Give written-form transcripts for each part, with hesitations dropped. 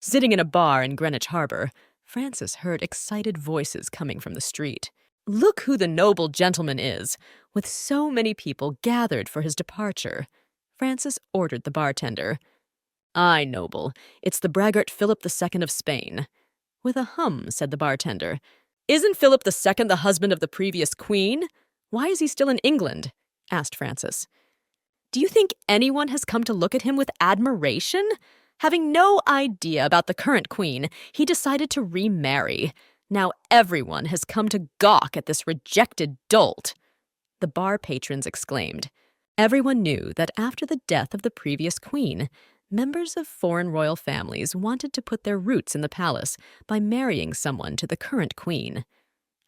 Sitting in a bar in Greenwich Harbor, Francis heard excited voices coming from the street. Look who the noble gentleman is, with so many people gathered for his departure. Francis ordered the bartender. Aye, noble, it's the braggart Philip II of Spain. With a hum, said the bartender. Isn't Philip II the husband of the previous queen? Why is he still in England? Asked Francis. Do you think anyone has come to look at him with admiration? Having no idea about the current queen, he decided to remarry. Now everyone has come to gawk at this rejected dolt. The bar patrons exclaimed. Everyone knew that after the death of the previous queen, members of foreign royal families wanted to put their roots in the palace by marrying someone to the current queen.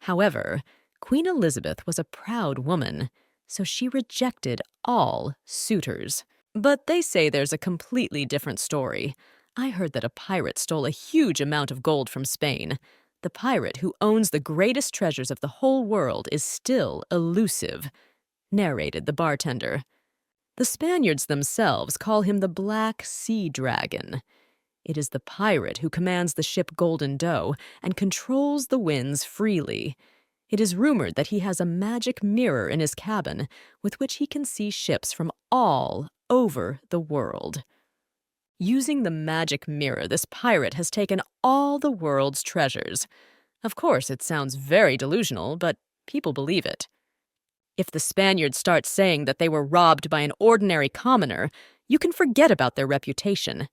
However, Queen Elizabeth was a proud woman, so she rejected all suitors. But they say there's a completely different story. I heard that a pirate stole a huge amount of gold from Spain. The pirate who owns the greatest treasures of the whole world is still elusive, narrated the bartender. The Spaniards themselves call him the Black Sea Dragon. It is the pirate who commands the ship Golden Doe and controls the winds freely. It is rumored that he has a magic mirror in his cabin with which he can see ships from all over the world. Using the magic mirror, this pirate has taken all the world's treasures. Of course, it sounds very delusional, but people believe it. If the Spaniards start saying that they were robbed by an ordinary commoner, you can forget about their reputation.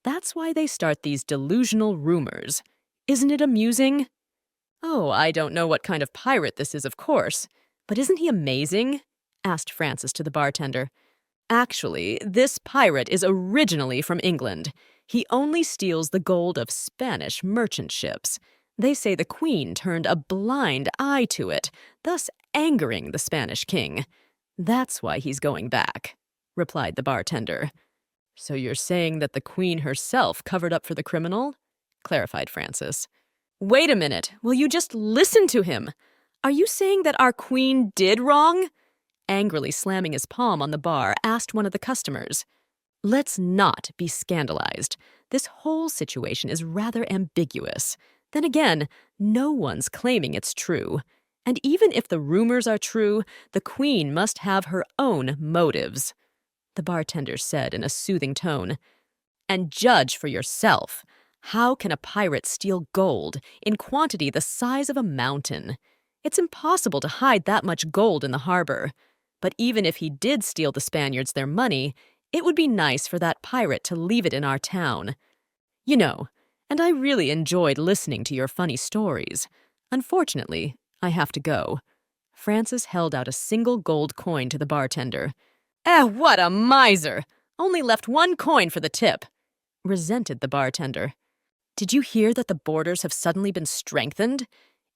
That's why they start these delusional rumors. Isn't it amusing? Oh, I don't know what kind of pirate this is, of course. But isn't he amazing? Asked Francis to the bartender. Actually, this pirate is originally from England. He only steals the gold of Spanish merchant ships. They say the queen turned a blind eye to it, thus angering the Spanish king. That's why he's going back, replied the bartender. So you're saying that the queen herself covered up for the criminal? Clarified Francis. Wait a minute, will you just listen to him? Are you saying that our queen did wrong? Angrily slamming his palm on the bar, asked one of the customers. Let's not be scandalized. This whole situation is rather ambiguous. Then again, no one's claiming it's true. And even if the rumors are true, the queen must have her own motives, the bartender said in a soothing tone. And judge for yourself. How can a pirate steal gold in quantity the size of a mountain? It's impossible to hide that much gold in the harbor. But even if he did steal the Spaniards their money, it would be nice for that pirate to leave it in our town. You know, and I really enjoyed listening to your funny stories. Unfortunately, I have to go. Francis held out a single gold coin to the bartender. What a miser! Only left 1 coin for the tip, resented the bartender. Did you hear that the borders have suddenly been strengthened?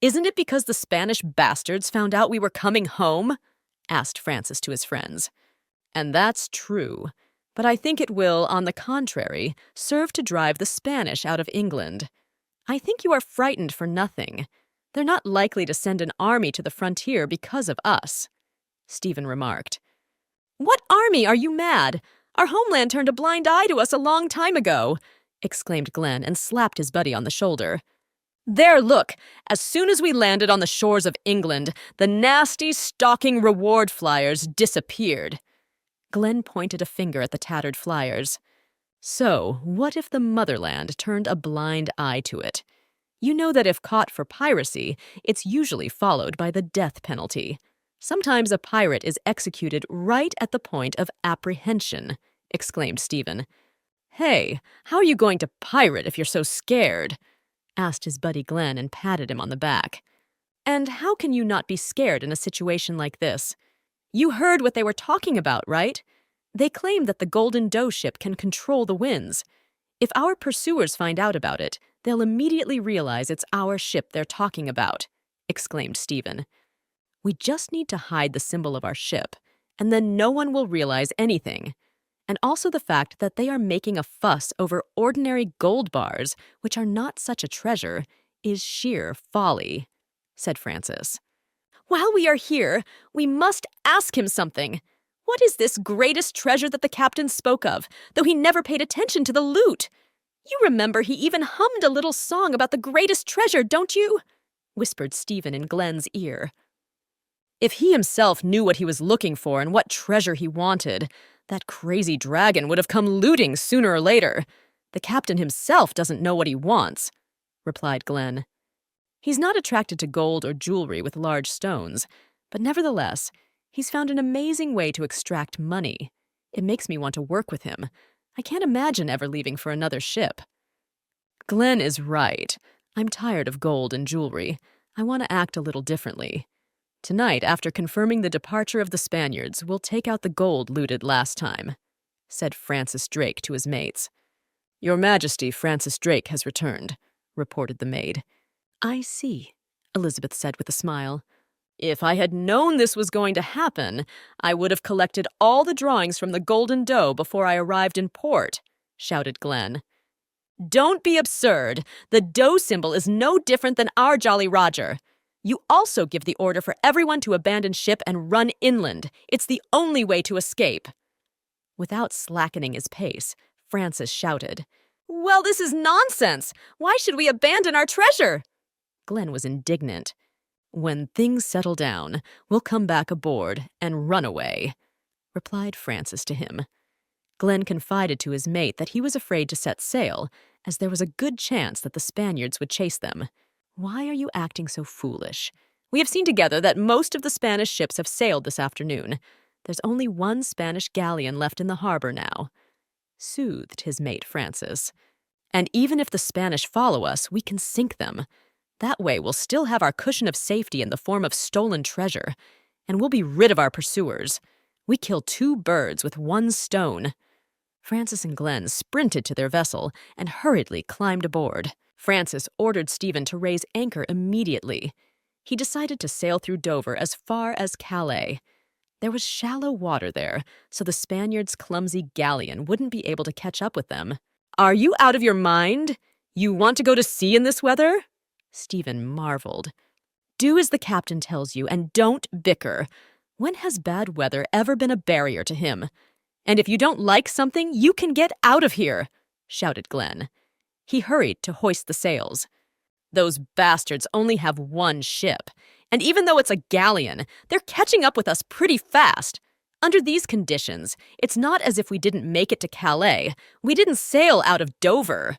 Isn't it because the Spanish bastards found out we were coming home? Asked Francis to his friends. And that's true. But I think it will, on the contrary, serve to drive the Spanish out of England. I think you are frightened for nothing. They're not likely to send an army to the frontier because of us, Stephen remarked. What army? Are you mad? Our homeland turned a blind eye to us a long time ago, exclaimed Glenn and slapped his buddy on the shoulder. There, look! As soon as we landed on the shores of England, the nasty, stalking reward flyers disappeared. Glenn pointed a finger at the tattered flyers. So, what if the motherland turned a blind eye to it? You know that if caught for piracy, it's usually followed by the death penalty. Sometimes a pirate is executed right at the point of apprehension, exclaimed Stephen. Hey, how are you going to pirate if you're so scared? Asked his buddy Glenn and patted him on the back. And how can you not be scared in a situation like this? You heard what they were talking about, right? They claim that the Golden Doe ship can control the winds. If our pursuers find out about it, they'll immediately realize it's our ship they're talking about, exclaimed Stephen. We just need to hide the symbol of our ship, and then no one will realize anything. And also the fact that they are making a fuss over ordinary gold bars, which are not such a treasure, is sheer folly, said Francis. While we are here, we must ask him something. What is this greatest treasure that the captain spoke of, though he never paid attention to the loot? You remember he even hummed a little song about the greatest treasure, don't you? Whispered Stephen in Glenn's ear. If he himself knew what he was looking for and what treasure he wanted, that crazy dragon would have come looting sooner or later. The captain himself doesn't know what he wants, replied Glenn. He's not attracted to gold or jewelry with large stones, but nevertheless, he's found an amazing way to extract money. It makes me want to work with him. I can't imagine ever leaving for another ship. Glenn is right. I'm tired of gold and jewelry. I want to act a little differently. Tonight, after confirming the departure of the Spaniards, we'll take out the gold looted last time, said Francis Drake to his mates. Your Majesty, Francis Drake has returned, reported the maid. I see, Elizabeth said with a smile. If I had known this was going to happen, I would have collected all the drawings from the Golden Doe before I arrived in port, shouted Glenn. Don't be absurd. The doe symbol is no different than our Jolly Roger. You also give the order for everyone to abandon ship and run inland. It's the only way to escape. Without slackening his pace, Francis shouted, Well, this is nonsense! Why should we abandon our treasure? Glenn was indignant. When things settle down, we'll come back aboard and run away, replied Francis to him. Glenn confided to his mate that he was afraid to set sail, as there was a good chance that the Spaniards would chase them. Why are you acting so foolish? We have seen together that most of the Spanish ships have sailed this afternoon. There's only one Spanish galleon left in the harbor now, soothed his mate Francis. And even if the Spanish follow us, we can sink them. That way we'll still have our cushion of safety in the form of stolen treasure, and we'll be rid of our pursuers. We kill 2 birds with 1 stone. Francis and Glenn sprinted to their vessel and hurriedly climbed aboard. Francis ordered Stephen to raise anchor immediately. He decided to sail through Dover as far as Calais. There was shallow water there, so the Spaniards' clumsy galleon wouldn't be able to catch up with them. Are you out of your mind? You want to go to sea in this weather? Stephen marveled. Do as the captain tells you and don't bicker. When has bad weather ever been a barrier to him? And if you don't like something, you can get out of here, shouted Glenn. He hurried to hoist the sails. Those bastards only have 1 ship, and even though it's a galleon, they're catching up with us pretty fast. Under these conditions, it's not as if we didn't make it to Calais. We didn't sail out of Dover.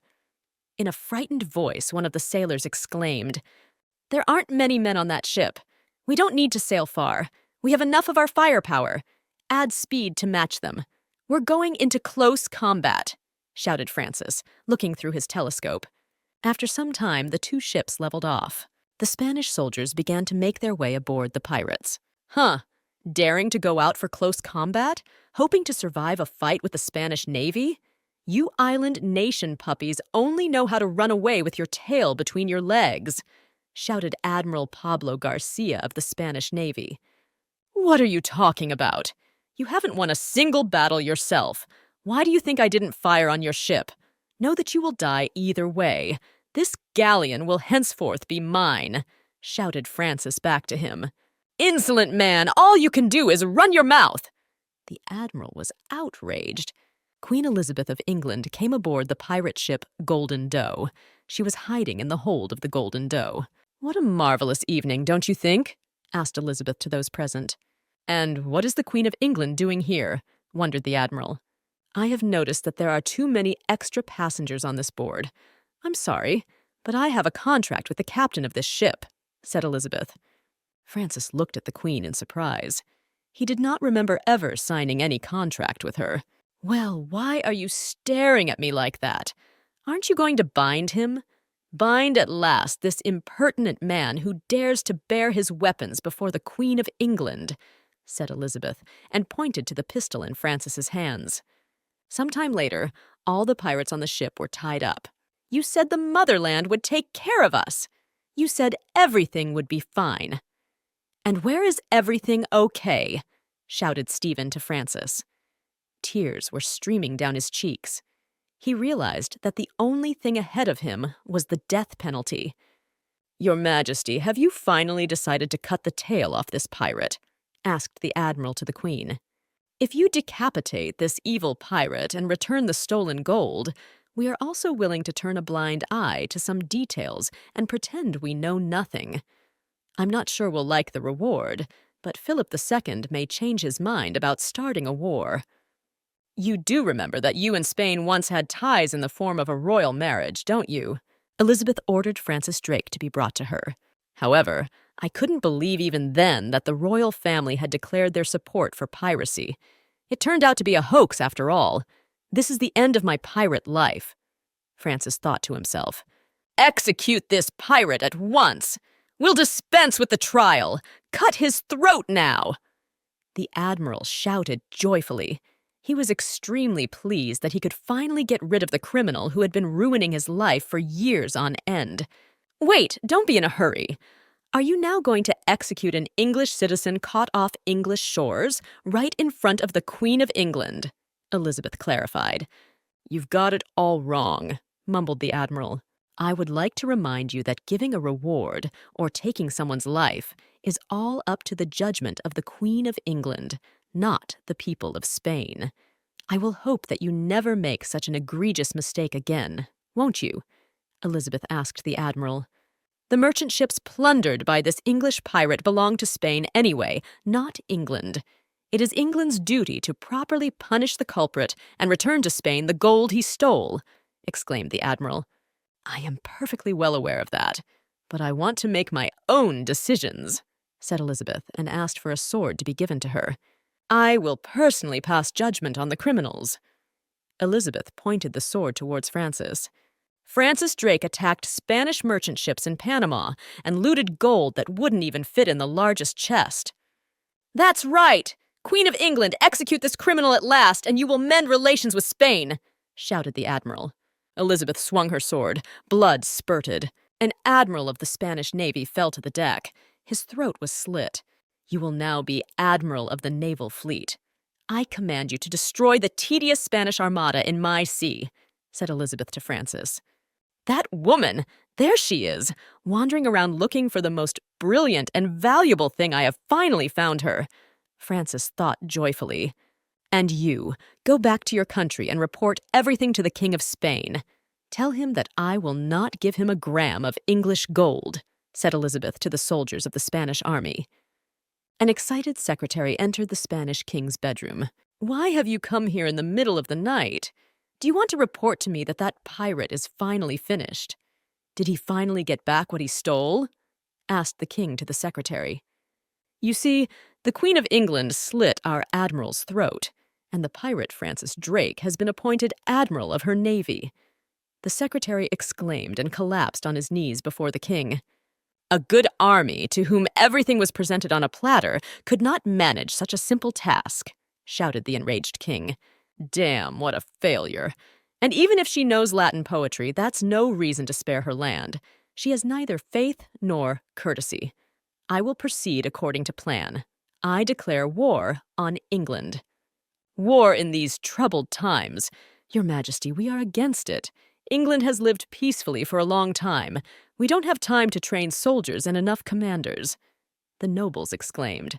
In a frightened voice, one of the sailors exclaimed, There aren't many men on that ship. We don't need to sail far. We have enough of our firepower. Add speed to match them. We're going into close combat, shouted Francis, looking through his telescope. After some time, the 2 ships leveled off. The Spanish soldiers began to make their way aboard the pirates. Daring to go out for close combat? Hoping to survive a fight with the Spanish Navy? You island nation puppies only know how to run away with your tail between your legs, shouted Admiral Pablo Garcia of the Spanish Navy. What are you talking about? You haven't won a single battle yourself. Why do you think I didn't fire on your ship? Know that you will die either way. This galleon will henceforth be mine, shouted Francis back to him. Insolent man, all you can do is run your mouth. The admiral was outraged. Queen Elizabeth of England came aboard the pirate ship Golden Doe. She was hiding in the hold of the Golden Doe. What a marvelous evening, don't you think? Asked Elizabeth to those present. And what is the Queen of England doing here? Wondered the admiral. I have noticed that there are too many extra passengers on this board. I'm sorry, but I have a contract with the captain of this ship, said Elizabeth. Francis looked at the Queen in surprise. He did not remember ever signing any contract with her. Well, why are you staring at me like that? Aren't you going to bind him? Bind at last this impertinent man who dares to bear his weapons before the Queen of England, said Elizabeth, and pointed to the pistol in Francis's hands. Some time later, all the pirates on the ship were tied up. You said the motherland would take care of us. You said everything would be fine. And where is everything okay? Shouted Stephen to Francis. Tears were streaming down his cheeks. He realized that the only thing ahead of him was the death penalty. Your Majesty, have you finally decided to cut the tail off this pirate? Asked the admiral to the Queen. If you decapitate this evil pirate and return the stolen gold, We are also willing to turn a blind eye to some details and pretend we know nothing. I'm not sure we'll like the reward, but Philip II may change his mind about starting a war. You do remember that you and Spain once had ties in the form of a royal marriage, don't you? Elizabeth ordered Francis Drake to be brought to her. However, I couldn't believe even then that the royal family had declared their support for piracy. It turned out to be a hoax after all. This is the end of my pirate life. Francis thought to himself. Execute this pirate at once! We'll dispense with the trial! Cut his throat now! The admiral shouted joyfully. He was extremely pleased that he could finally get rid of the criminal who had been ruining his life for years on end. Wait, don't be in a hurry. Are you now going to execute an English citizen caught off English shores, right in front of the Queen of England? Elizabeth clarified. You've got it all wrong, mumbled the admiral. I would like to remind you that giving a reward, or taking someone's life, is all up to the judgment of the Queen of England, not the people of Spain. I will hope that you never make such an egregious mistake again, won't you? Elizabeth asked the admiral. The merchant ships plundered by this English pirate belong to Spain anyway, not England. It is England's duty to properly punish the culprit and return to Spain the gold he stole, exclaimed the admiral. I am perfectly well aware of that, but I want to make my own decisions, said Elizabeth, and asked for a sword to be given to her. I will personally pass judgment on the criminals. Elizabeth pointed the sword towards Francis. Francis Drake attacked Spanish merchant ships in Panama and looted gold that wouldn't even fit in the largest chest. That's right! Queen of England, execute this criminal at last, and you will mend relations with Spain, shouted the admiral. Elizabeth swung her sword. Blood spurted. An admiral of the Spanish Navy fell to the deck. His throat was slit. You will now be admiral of the naval fleet. I command you to destroy the tedious Spanish armada in my sea, said Elizabeth to Francis. That woman! There she is, wandering around looking for the most brilliant and valuable thing. I have finally found her. Francis thought joyfully. And you, go back to your country and report everything to the King of Spain. Tell him that I will not give him a gram of English gold, said Elizabeth to the soldiers of the Spanish army. An excited secretary entered the Spanish king's bedroom. Why have you come here in the middle of the night? Do you want to report to me that that pirate is finally finished? Did he finally get back what he stole? Asked the king to the secretary. You see, the Queen of England slit our admiral's throat, and the pirate Francis Drake has been appointed admiral of her navy. The secretary exclaimed and collapsed on his knees before the king. A good army, to whom everything was presented on a platter, could not manage such a simple task, shouted the enraged king. Damn, what a failure. And even if she knows Latin poetry, that's no reason to spare her land. She has neither faith nor courtesy. I will proceed according to plan. I declare war on England. War in these troubled times. Your Majesty, we are against it. England has lived peacefully for a long time. We don't have time to train soldiers and enough commanders. The nobles exclaimed.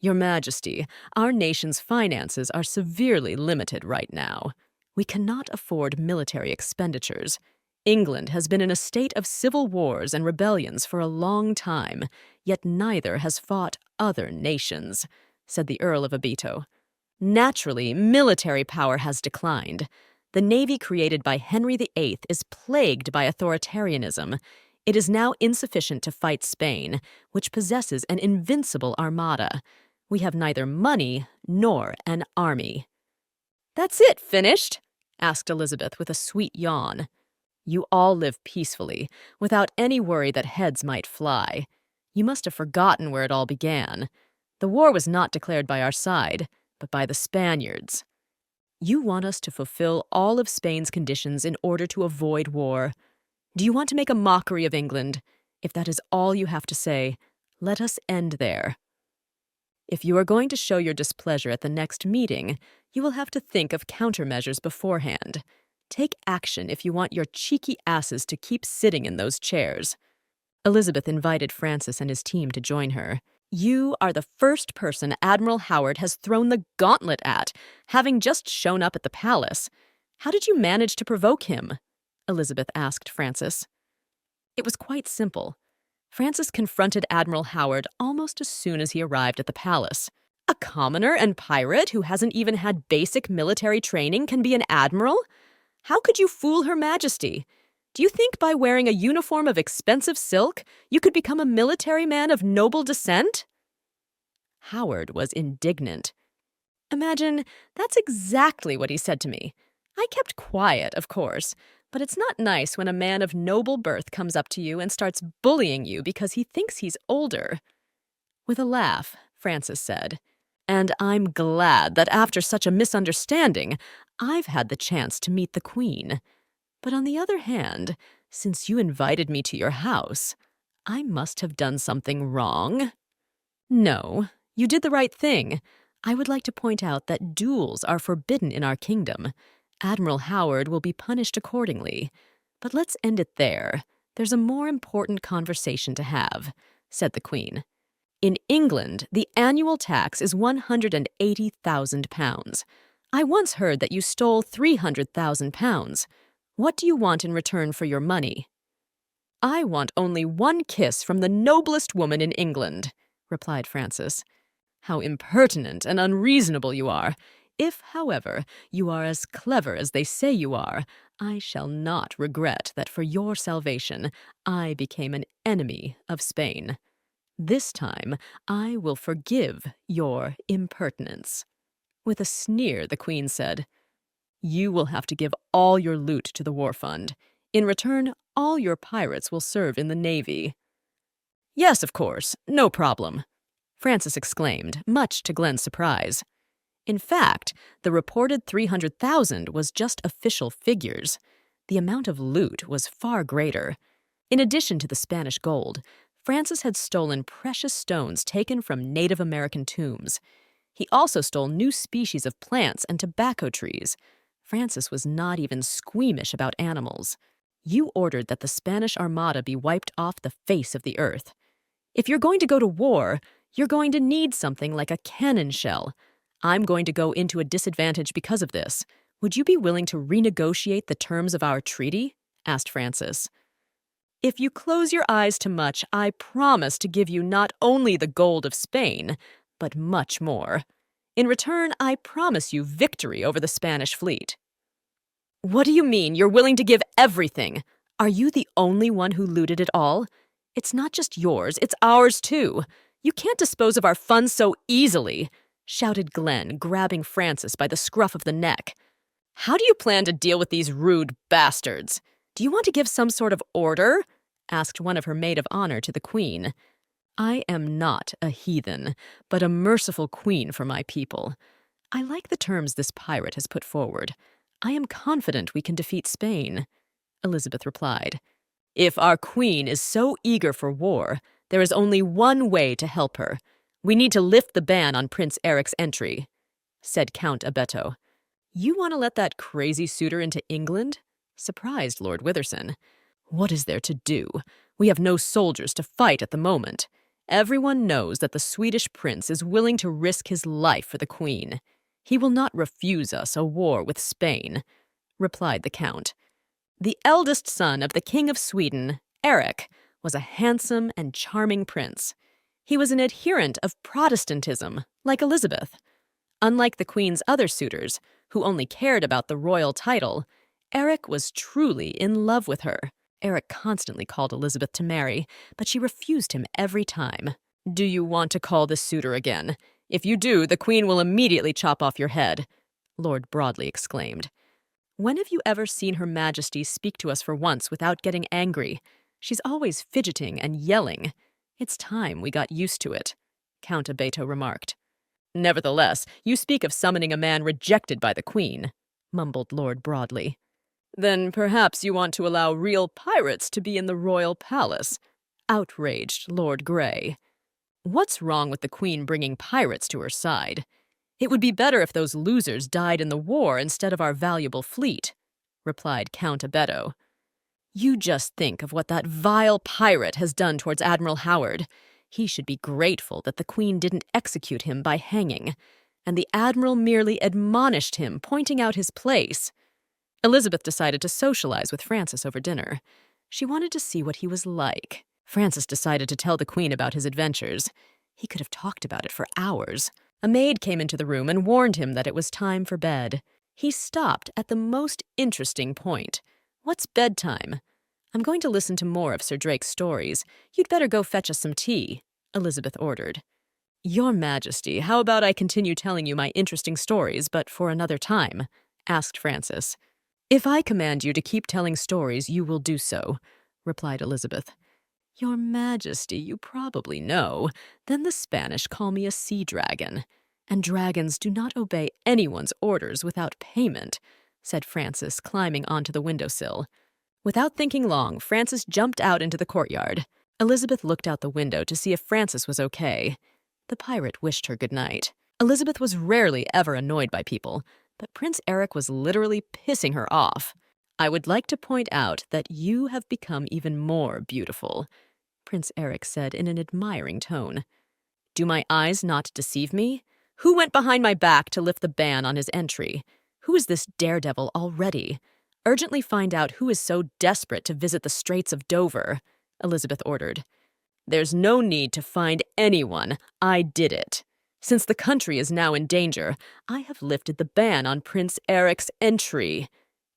Your Majesty, our nation's finances are severely limited right now. We cannot afford military expenditures. England has been in a state of civil wars and rebellions for a long time, yet neither has fought other nations, said the Earl of Abito. Naturally, military power has declined. The navy created by Henry VIII is plagued by authoritarianism. It is now insufficient to fight Spain, which possesses an invincible armada. We have neither money nor an army. That's it, finished? Asked Elizabeth with a sweet yawn. You all live peacefully, without any worry that heads might fly. You must have forgotten where it all began. The war was not declared by our side, but by the Spaniards. You want us to fulfill all of Spain's conditions in order to avoid war. Do you want to make a mockery of England? If that is all you have to say, let us end there. If you are going to show your displeasure at the next meeting, you will have to think of countermeasures beforehand. Take action if you want your cheeky asses to keep sitting in those chairs. Elizabeth invited Francis and his team to join her. You are the first person Admiral Howard has thrown the gauntlet at, having just shown up at the palace. How did you manage to provoke him? Elizabeth asked Francis. It was quite simple. Francis confronted Admiral Howard almost as soon as he arrived at the palace. A commoner and pirate who hasn't even had basic military training can be an admiral? How could you fool Her Majesty? Do you think by wearing a uniform of expensive silk, you could become a military man of noble descent? Howard was indignant. Imagine, that's exactly what he said to me. I kept quiet, of course, but it's not nice when a man of noble birth comes up to you and starts bullying you because he thinks he's older. With a laugh, Francis said, "And I'm glad that after such a misunderstanding, I've had the chance to meet the Queen. But on the other hand, since you invited me to your house, I must have done something wrong." "No, you did the right thing. I would like to point out that duels are forbidden in our kingdom. Admiral Howard will be punished accordingly. But let's end it there. There's a more important conversation to have," said the Queen. "In England, the annual tax is £180,000. I once heard that you stole £300,000. What do you want in return for your money?" "I want only one kiss from the noblest woman in England," replied Francis. "How impertinent and unreasonable you are. If, however, you are as clever as they say you are, I shall not regret that for your salvation I became an enemy of Spain. This time I will forgive your impertinence." With a sneer, the Queen said, "You will have to give all your loot to the war fund. In return, all your pirates will serve in the Navy." "Yes, of course, no problem," Francis exclaimed, much to Glenn's surprise. In fact, the reported 300,000 was just official figures. The amount of loot was far greater. In addition to the Spanish gold, Francis had stolen precious stones taken from Native American tombs. He also stole new species of plants and tobacco trees. Francis was not even squeamish about animals. You ordered that the Spanish Armada be wiped off the face of the earth. If you're going to go to war, you're going to need something like a cannon shell. I'm going to go into a disadvantage because of this. Would you be willing to renegotiate the terms of our treaty? Asked Francis. If you close your eyes too much, I promise to give you not only the gold of Spain, but much more. In return, I promise you victory over the Spanish fleet. What do you mean you're willing to give everything? Are you the only one who looted it all? It's not just yours, it's ours too. You can't dispose of our funds so easily, shouted Glenn, grabbing Francis by the scruff of the neck. How do you plan to deal with these rude bastards? Do you want to give some sort of order? Asked one of her maid of honor to the Queen. I am not a heathen, but a merciful queen for my people. I like the terms this pirate has put forward. I am confident we can defeat Spain, Elizabeth replied. If our queen is so eager for war, there is only one way to help her. We need to lift the ban on Prince Eric's entry, said Count Abeto. You want to let that crazy suitor into England? Surprised Lord Witherson. What is there to do? We have no soldiers to fight at the moment. Everyone knows that the Swedish prince is willing to risk his life for the queen. He will not refuse us a war with Spain, replied the count. The eldest son of the King of Sweden, Eric, was a handsome and charming prince. He was an adherent of Protestantism, like Elizabeth. Unlike the queen's other suitors, who only cared about the royal title, Eric was truly in love with her. Eric constantly called Elizabeth to marry, but she refused him every time. Do you want to call this suitor again? If you do, the queen will immediately chop off your head, Lord Broadley exclaimed. When have you ever seen Her Majesty speak to us for once without getting angry? She's always fidgeting and yelling. It's time we got used to it, Count Abeto remarked. Nevertheless, you speak of summoning a man rejected by the queen, mumbled Lord Broadley. Then perhaps you want to allow real pirates to be in the royal palace, outraged Lord Grey. What's wrong with the queen bringing pirates to her side? It would be better if those losers died in the war instead of our valuable fleet, replied Count Abeto. You just think of what that vile pirate has done towards Admiral Howard. He should be grateful that the queen didn't execute him by hanging, and the admiral merely admonished him, pointing out his place. Elizabeth decided to socialize with Francis over dinner. She wanted to see what he was like. Francis decided to tell the Queen about his adventures. He could have talked about it for hours. A maid came into the room and warned him that it was time for bed. He stopped at the most interesting point. "What's bedtime?" "I'm going to listen to more of Sir Drake's stories. You'd better go fetch us some tea," Elizabeth ordered. "Your Majesty, how about I continue telling you my interesting stories, but for another time?" asked Francis. "If I command you to keep telling stories, you will do so," replied Elizabeth. "Your Majesty, you probably know, then the Spanish call me a sea dragon, and dragons do not obey anyone's orders without payment," said Francis, climbing onto the windowsill. Without thinking long, Francis jumped out into the courtyard. Elizabeth looked out the window to see if Francis was okay. The pirate wished her good night. Elizabeth was rarely ever annoyed by people, but Prince Eric was literally pissing her off. "I would like to point out that you have become even more beautiful," Prince Eric said in an admiring tone. "Do my eyes not deceive me? Who went behind my back to lift the ban on his entry? Who is this daredevil already? Urgently find out who is so desperate to visit the Straits of Dover," Elizabeth ordered. "There's no need to find anyone. I did it. Since the country is now in danger, I have lifted the ban on Prince Eric's entry,"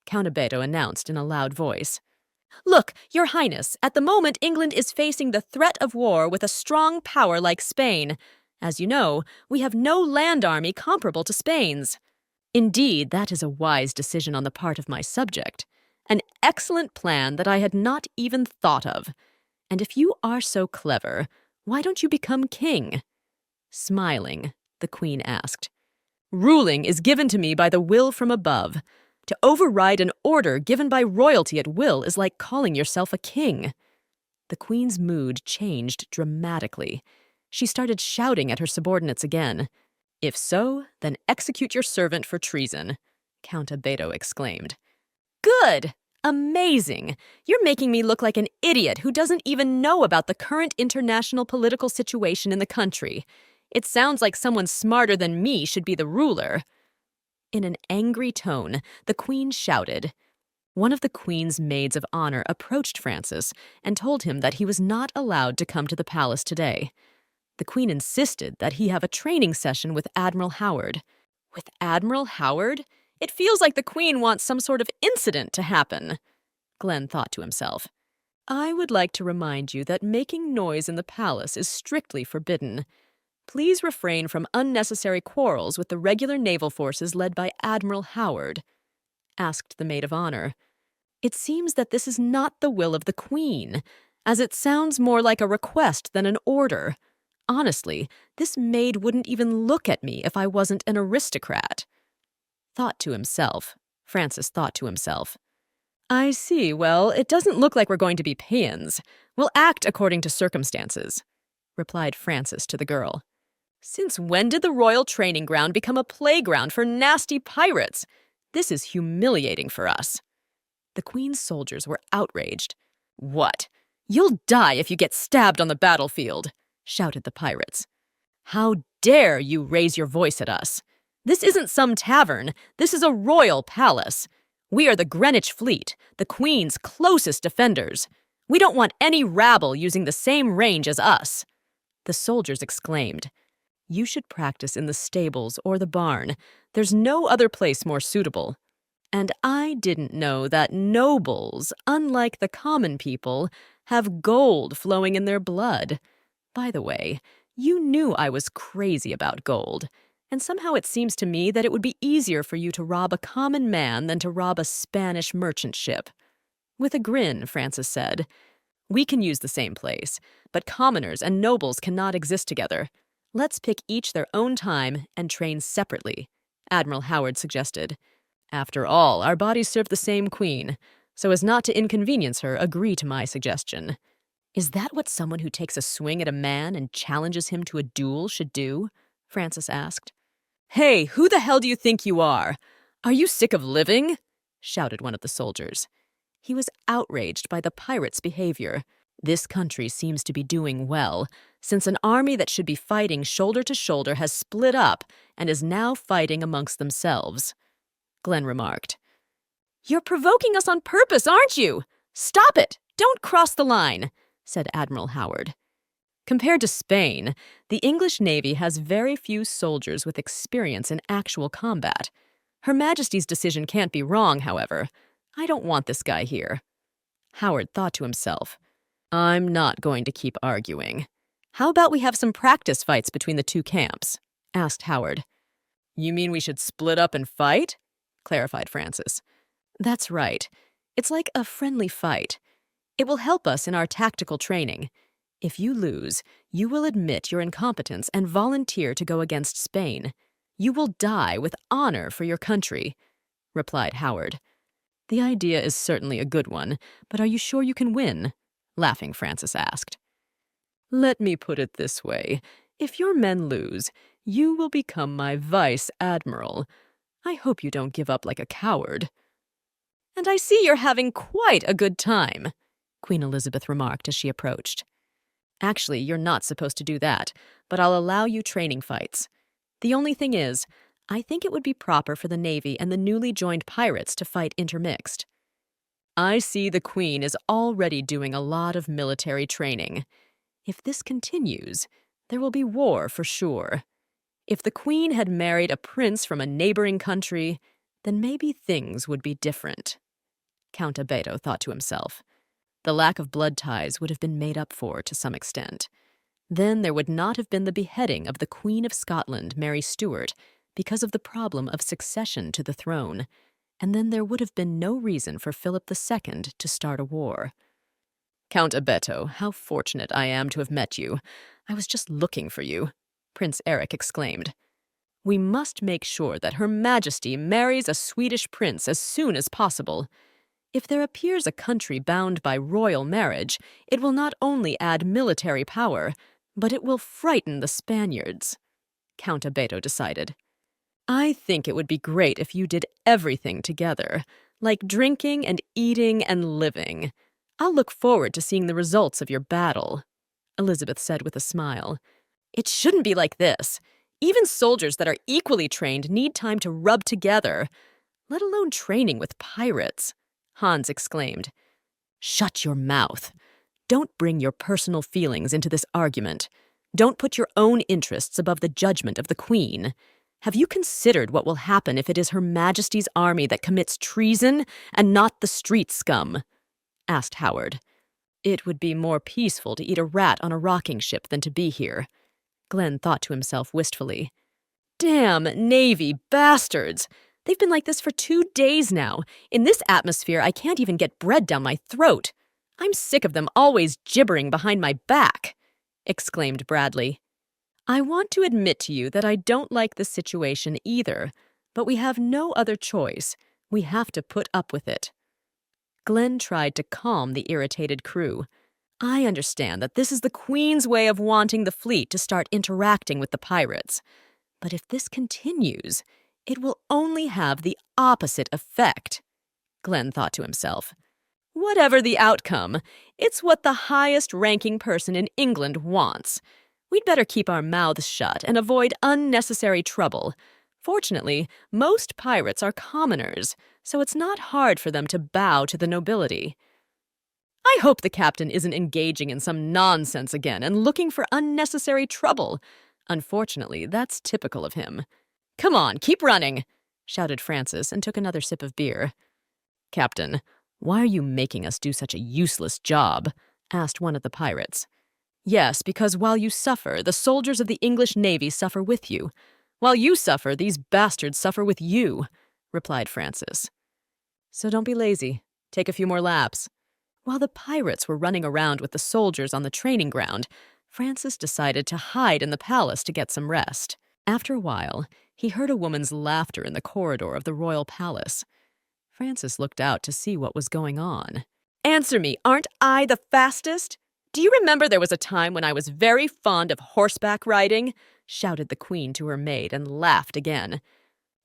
Count Abeto announced in a loud voice. "Look, Your Highness, at the moment England is facing the threat of war with a strong power like Spain. As you know, we have no land army comparable to Spain's. Indeed, that is a wise decision on the part of my subject. An excellent plan that I had not even thought of. And if you are so clever, why don't you become king?" Smiling, the Queen asked. "Ruling is given to me by the will from above. To override an order given by royalty at will is like calling yourself a king." The Queen's mood changed dramatically. She started shouting at her subordinates again. "If so, then execute your servant for treason," Count Abeto exclaimed. "Good! Amazing! You're making me look like an idiot who doesn't even know about the current international political situation in the country. It sounds like someone smarter than me should be the ruler." In an angry tone, the Queen shouted. One of the Queen's maids of honor approached Francis and told him that he was not allowed to come to the palace today. The Queen insisted that he have a training session with Admiral Howard. With Admiral Howard? It feels like the Queen wants some sort of incident to happen, Glenn thought to himself. "I would like to remind you that making noise in the palace is strictly forbidden. Please refrain from unnecessary quarrels with the regular naval forces led by Admiral Howard," asked the maid of honor. "It seems that this is not the will of the Queen, as it sounds more like a request than an order. Honestly, this maid wouldn't even look at me if I wasn't an aristocrat." Francis thought to himself. "I see, well, it doesn't look like we're going to be peons. We'll act according to circumstances," replied Francis to the girl. "Since when did the royal training ground become a playground for nasty pirates? This is humiliating for us." The Queen's soldiers were outraged. "What? You'll die if you get stabbed on the battlefield," shouted the pirates. "How dare you raise your voice at us? This isn't some tavern. This is a royal palace. We are the Greenwich Fleet, the Queen's closest defenders. We don't want any rabble using the same range as us." The soldiers exclaimed. "You should practice in the stables or the barn. There's no other place more suitable. And I didn't know that nobles, unlike the common people, have gold flowing in their blood. By the way, you knew I was crazy about gold, and somehow it seems to me that it would be easier for you to rob a common man than to rob a Spanish merchant ship." With a grin, Francis said, "We can use the same place, but commoners and nobles cannot exist together. Let's pick each their own time and train separately," Admiral Howard suggested. "After all, our bodies serve the same Queen. So as not to inconvenience her, agree to my suggestion." "Is that what someone who takes a swing at a man and challenges him to a duel should do?" Francis asked. "Hey, who the hell do you think you are? Are you sick of living?" shouted one of the soldiers. He was outraged by the pirates' behavior. This country seems to be doing well, since an army that should be fighting shoulder to shoulder has split up and is now fighting amongst themselves, Glenn remarked. You're provoking us on purpose, aren't you? Stop it! Don't cross the line, said Admiral Howard. Compared to Spain, the English Navy has very few soldiers with experience in actual combat. Her Majesty's decision can't be wrong, however. I don't want this guy here. Howard thought to himself, I'm not going to keep arguing. How about we have some practice fights between the two camps? Asked Howard. You mean we should split up and fight? Clarified Francis. That's right. It's like a friendly fight. It will help us in our tactical training. If you lose, you will admit your incompetence and volunteer to go against Spain. You will die with honor for your country, replied Howard. The idea is certainly a good one, but are you sure you can win? Laughing, Francis asked. Let me put it this way. If your men lose, you will become my vice admiral. I hope you don't give up like a coward. And I see you're having quite a good time, Queen Elizabeth remarked as she approached. Actually, you're not supposed to do that, but I'll allow you training fights. The only thing is, I think it would be proper for the Navy and the newly joined pirates to fight intermixed. I see the Queen is already doing a lot of military training. If this continues, there will be war for sure. If the Queen had married a prince from a neighboring country, then maybe things would be different. Count Abeto thought to himself. The lack of blood ties would have been made up for to some extent. Then there would not have been the beheading of the Queen of Scotland, Mary Stuart, because of the problem of succession to the throne, and then there would have been no reason for Philip II to start a war. Count Abeto, how fortunate I am to have met you. I was just looking for you, Prince Eric exclaimed. We must make sure that Her Majesty marries a Swedish prince as soon as possible. If there appears a country bound by royal marriage, it will not only add military power, but it will frighten the Spaniards, Count Abeto decided. I think it would be great if you did everything together, like drinking and eating and living. I'll look forward to seeing the results of your battle, Elizabeth said with a smile. It shouldn't be like this. Even soldiers that are equally trained need time to rub together, let alone training with pirates, Hans exclaimed. Shut your mouth. Don't bring your personal feelings into this argument. Don't put your own interests above the judgment of the Queen. Have you considered what will happen if it is Her Majesty's army that commits treason and not the street scum? Asked Howard. It would be more peaceful to eat a rat on a rocking ship than to be here, Glenn thought to himself wistfully. Damn Navy bastards! They've been like this for 2 days now. In this atmosphere, I can't even get bread down my throat. I'm sick of them always gibbering behind my back, exclaimed Bradley. I want to admit to you that I don't like this situation either, but we have no other choice. We have to put up with it. Glenn tried to calm the irritated crew. I understand that this is the Queen's way of wanting the fleet to start interacting with the pirates. But if this continues, it will only have the opposite effect, Glenn thought to himself. Whatever the outcome, it's what the highest-ranking person in England wants. We'd better keep our mouths shut and avoid unnecessary trouble. Fortunately, most pirates are commoners, so it's not hard for them to bow to the nobility. I hope the captain isn't engaging in some nonsense again and looking for unnecessary trouble. Unfortunately, that's typical of him. Come on, keep running, shouted Francis and took another sip of beer. Captain, why are you making us do such a useless job? Asked one of the pirates. Yes, because while you suffer, the soldiers of the English Navy suffer with you. While you suffer, these bastards suffer with you, replied Francis. So don't be lazy. Take a few more laps. While the pirates were running around with the soldiers on the training ground, Francis decided to hide in the palace to get some rest. After a while, he heard a woman's laughter in the corridor of the royal palace. Francis looked out to see what was going on. Answer me, aren't I the fastest? Do you remember there was a time when I was very fond of horseback riding? Shouted the Queen to her maid and laughed again.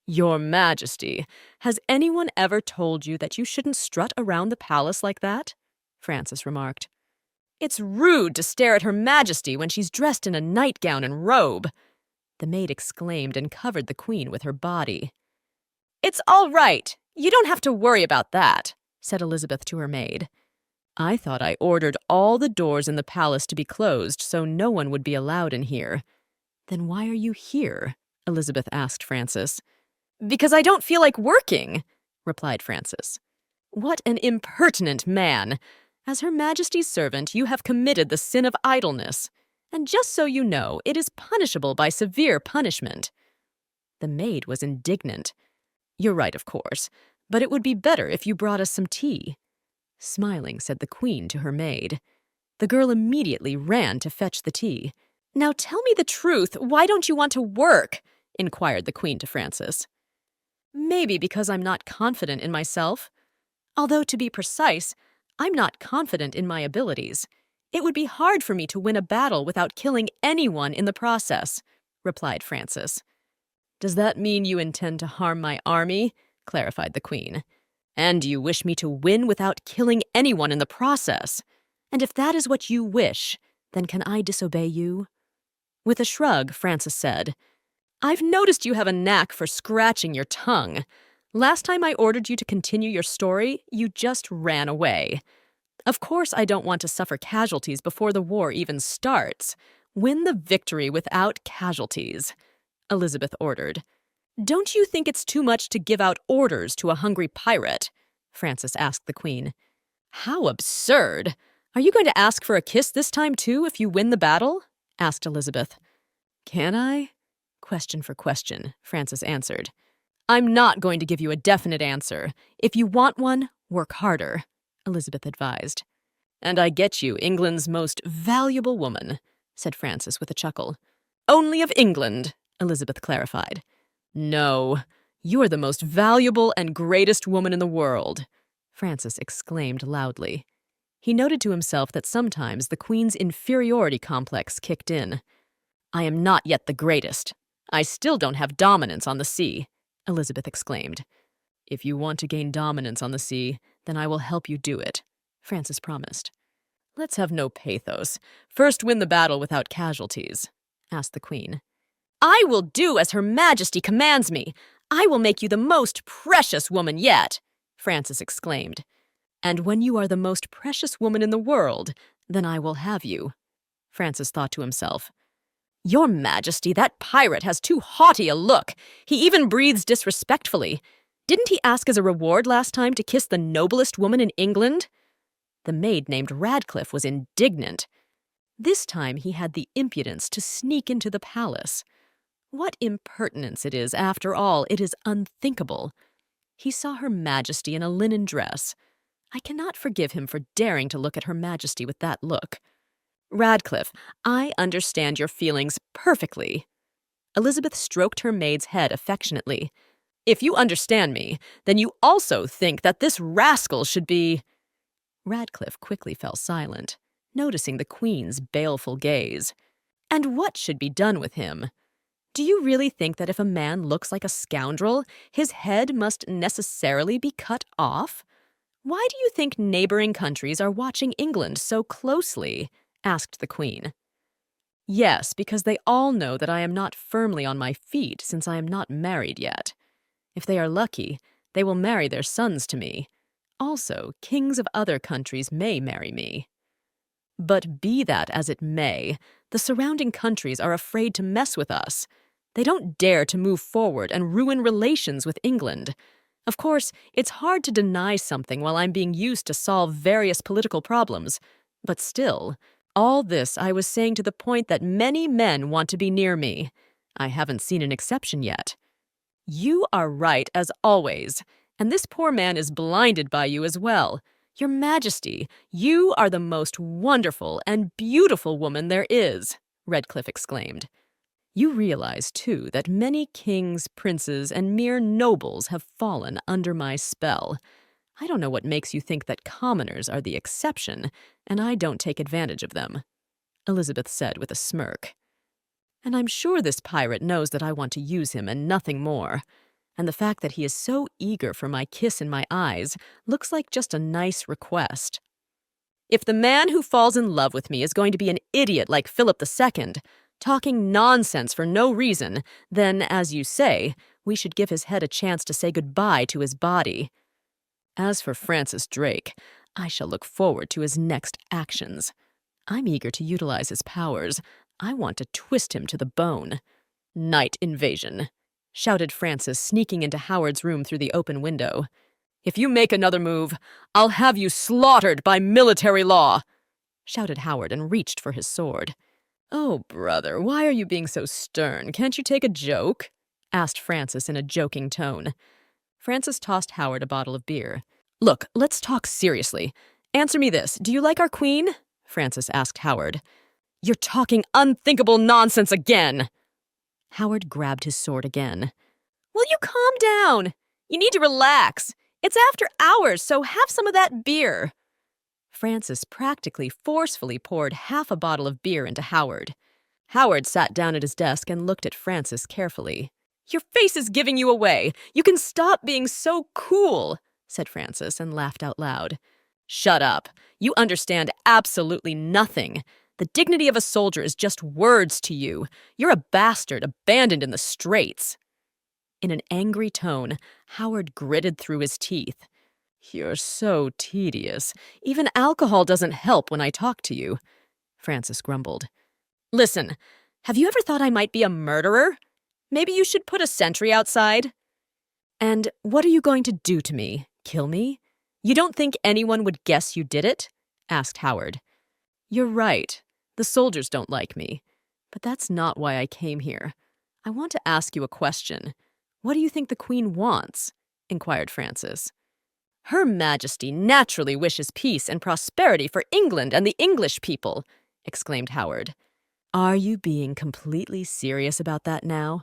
Your Majesty, has anyone ever told you that you shouldn't strut around the palace like that? Francis remarked. It's rude to stare at Her Majesty when she's dressed in a nightgown and robe, the maid exclaimed and covered the Queen with her body. It's all right. You don't have to worry about that, said Elizabeth to her maid. I thought I ordered all the doors in the palace to be closed so no one would be allowed in here. Then why are you here? Elizabeth asked Frances. Because I don't feel like working, replied Frances. What an impertinent man! As Her Majesty's servant, you have committed the sin of idleness. And just so you know, it is punishable by severe punishment. The maid was indignant. You're right, of course, but it would be better if you brought us some tea. Smiling, said the Queen to her maid. The girl immediately ran to fetch the tea. Now tell me the truth, why don't you want to work? Inquired the Queen to Frances. Maybe because I'm not confident in myself. Although, to be precise, I'm not confident in my abilities. It would be hard for me to win a battle without killing anyone in the process, replied Frances. Does that mean you intend to harm my army? Clarified the Queen. And you wish me to win without killing anyone in the process? And if that is what you wish, then can I disobey you? With a shrug, Frances said, I've noticed you have a knack for scratching your tongue. Last time I ordered you to continue your story, you just ran away. Of course I don't want to suffer casualties before the war even starts. Win the victory without casualties, Elizabeth ordered. Don't you think it's too much to give out orders to a hungry pirate? Frances asked the Queen. How absurd! Are you going to ask for a kiss this time too if you win the battle? Asked Elizabeth. Can I? Question for question, Frances answered. I'm not going to give you a definite answer. If you want one, work harder, Elizabeth advised. And I get you, England's most valuable woman, said Frances with a chuckle. Only of England, Elizabeth clarified. No, you're the most valuable and greatest woman in the world, Frances exclaimed loudly. He noted to himself that sometimes the Queen's inferiority complex kicked in. I am not yet the greatest. I still don't have dominance on the sea, Elizabeth exclaimed. If you want to gain dominance on the sea, then I will help you do it, Frances promised. Let's have no pathos. First win the battle without casualties, asked the Queen. I will do as Her Majesty commands me. I will make you the most precious woman yet, Frances exclaimed. And when you are the most precious woman in the world, then I will have you, Frances thought to himself. Your Majesty, that pirate has too haughty a look. He even breathes disrespectfully. Didn't he ask as a reward last time to kiss the noblest woman in England? The maid named Radcliffe was indignant. This time he had the impudence to sneak into the palace. What impertinence it is, after all, it is unthinkable. He saw Her Majesty in a linen dress. I cannot forgive him for daring to look at Her Majesty with that look. Radcliffe, I understand your feelings perfectly. Elizabeth stroked her maid's head affectionately. If you understand me, then you also think that this rascal should be… Radcliffe quickly fell silent, noticing the Queen's baleful gaze. And what should be done with him? Do you really think that if a man looks like a scoundrel, his head must necessarily be cut off? Why do you think neighboring countries are watching England so closely? Asked the Queen. Yes, because they all know that I am not firmly on my feet since I am not married yet. If they are lucky, they will marry their sons to me. Also, kings of other countries may marry me. But be that as it may, the surrounding countries are afraid to mess with us. They don't dare to move forward and ruin relations with England. Of course, it's hard to deny something while I'm being used to solve various political problems. But still, all this I was saying to the point that many men want to be near me. I haven't seen an exception yet. You are right, as always, and this poor man is blinded by you as well. Your Majesty, you are the most wonderful and beautiful woman there is, Redcliffe exclaimed. You realize, too, that many kings, princes, and mere nobles have fallen under my spell. I don't know what makes you think that commoners are the exception, and I don't take advantage of them, Elizabeth said with a smirk. And I'm sure this pirate knows that I want to use him and nothing more. And the fact that he is so eager for my kiss in my eyes looks like just a nice request. If the man who falls in love with me is going to be an idiot like Philip II, talking nonsense for no reason, then, as you say, We should give his head a chance to say goodbye to his body. As for Francis Drake, I shall look forward to his next actions. I'm eager to utilize his powers. I want to twist him to the bone. Night invasion, shouted Francis, sneaking into Howard's room through the open window. If you make another move, I'll have you slaughtered by military law, shouted Howard and reached for his sword. Oh, brother, why are you being so stern? Can't you take a joke? Asked Francis in a joking tone. Francis tossed Howard a bottle of beer. Look, let's talk seriously. Answer me this. Do you like our queen? Francis asked Howard. You're talking unthinkable nonsense again. Howard grabbed his sword again. Will you calm down? You need to relax. It's after hours, so have some of that beer. Francis practically forcefully poured half a bottle of beer into Howard. Howard sat down at his desk and looked at Francis carefully. Your face is giving you away. You can stop being so cool, said Francis and laughed out loud. Shut up. You understand absolutely nothing. The dignity of a soldier is just words to you. You're a bastard abandoned in the straits. In an angry tone, Howard gritted through his teeth. You're so tedious. Even alcohol doesn't help when I talk to you, Francis grumbled. Listen, have you ever thought I might be a murderer? Maybe you should put a sentry outside. And what are you going to do to me? Kill me? You don't think anyone would guess you did it? Asked Howard. You're right. The soldiers don't like me. But that's not why I came here. I want to ask you a question. What do you think the Queen wants? Inquired Francis. Her Majesty naturally wishes peace and prosperity for England and the English people, exclaimed Howard. Are you being completely serious about that now?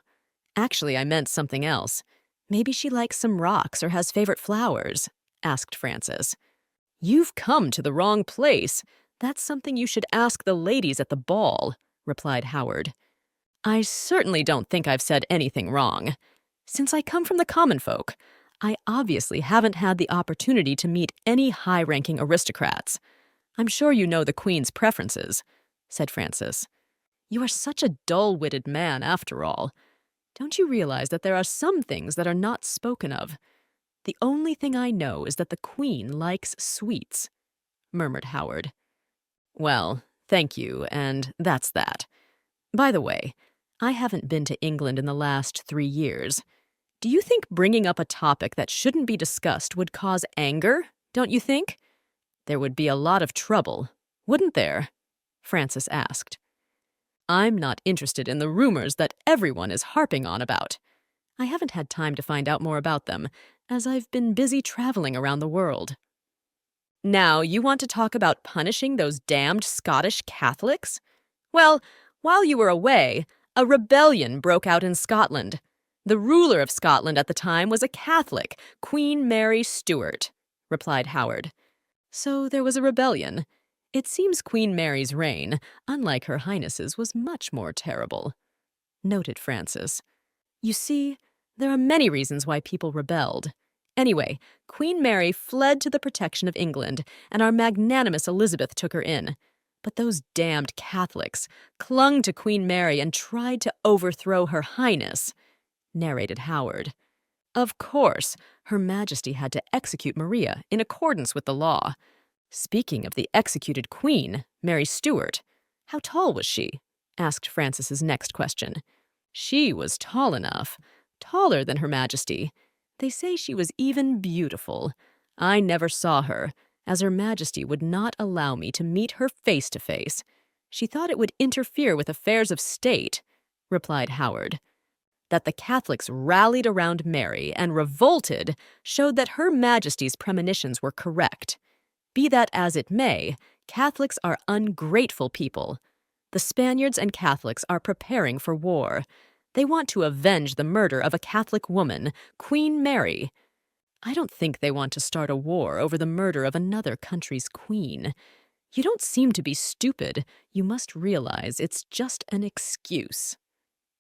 Actually, I meant something else. Maybe she likes some rocks or has favorite flowers, asked Francis. You've come to the wrong place. That's something you should ask the ladies at the ball, replied Howard. I certainly don't think I've said anything wrong. Since I come from the common folk, I obviously haven't had the opportunity to meet any high-ranking aristocrats. I'm sure you know the Queen's preferences, said Francis. You are such a dull-witted man, after all. Don't you realize that there are some things that are not spoken of? The only thing I know is that the Queen likes sweets, murmured Howard. Well, thank you, and that's that. By the way, I haven't been to England in the last 3 years. Do you think bringing up a topic that shouldn't be discussed would cause anger, don't you think? There would be a lot of trouble, wouldn't there? Francis asked. I'm not interested in the rumors that everyone is harping on about. I haven't had time to find out more about them, as I've been busy traveling around the world. Now, you want to talk about punishing those damned Scottish Catholics? Well, while you were away, a rebellion broke out in Scotland. The ruler of Scotland at the time was a Catholic, Queen Mary Stuart, replied Howard. So there was a rebellion. It seems Queen Mary's reign, unlike Her Highness's, was much more terrible, noted Francis. You see, there are many reasons why people rebelled. Anyway, Queen Mary fled to the protection of England, and our magnanimous Elizabeth took her in. But those damned Catholics clung to Queen Mary and tried to overthrow Her Highness, narrated Howard. Of course, Her Majesty had to execute Maria in accordance with the law. Speaking of the executed queen, Mary Stuart, how tall was she? Asked Francis's next question. She was tall enough, taller than Her Majesty. They say she was even beautiful. I never saw her, as Her Majesty would not allow me to meet her face to face. She thought it would interfere with affairs of state, replied Howard. That the Catholics rallied around Mary and revolted showed that Her Majesty's premonitions were correct. Be that as it may, Catholics are ungrateful people. The Spaniards and Catholics are preparing for war. They want to avenge the murder of a Catholic woman, Queen Mary. I don't think they want to start a war over the murder of another country's queen. You don't seem to be stupid. You must realize it's just an excuse,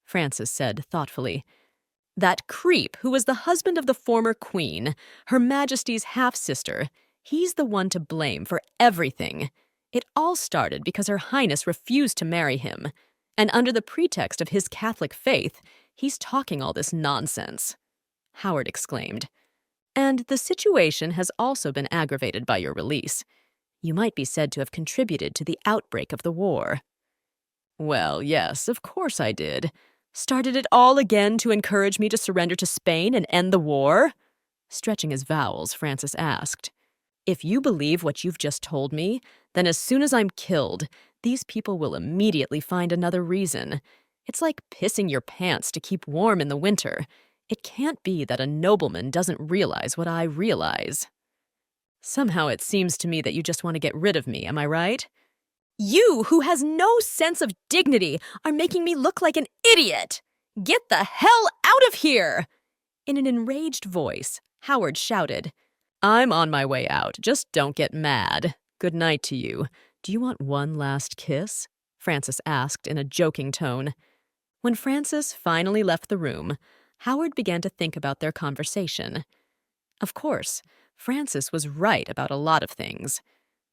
Francis said thoughtfully. That creep who was the husband of the former queen, Her Majesty's half-sister, he's the one to blame for everything. It all started because Her Highness refused to marry him, and under the pretext of his Catholic faith, He's talking all this nonsense," Howard exclaimed. "And the situation has also been aggravated by your release. You might be said to have contributed to the outbreak of the war." "Well, yes, of course I did. Started it all again to encourage me to surrender to Spain and end the war?" Stretching his vowels, Francis asked. "If you believe what you've just told me, then as soon as I'm killed, these people will immediately find another reason. It's like pissing your pants to keep warm in the winter. It can't be that a nobleman doesn't realize what I realize." "Somehow it seems to me that you just want to get rid of me, am I right?" "You, who has no sense of dignity, are making me look like an idiot! Get the hell out of here!" In an enraged voice, Howard shouted. "I'm on my way out. Just don't get mad. Good night to you. Do you want one last kiss?" Francis asked in a joking tone. When Francis finally left the room, Howard began to think about their conversation. Of course, Francis was right about a lot of things.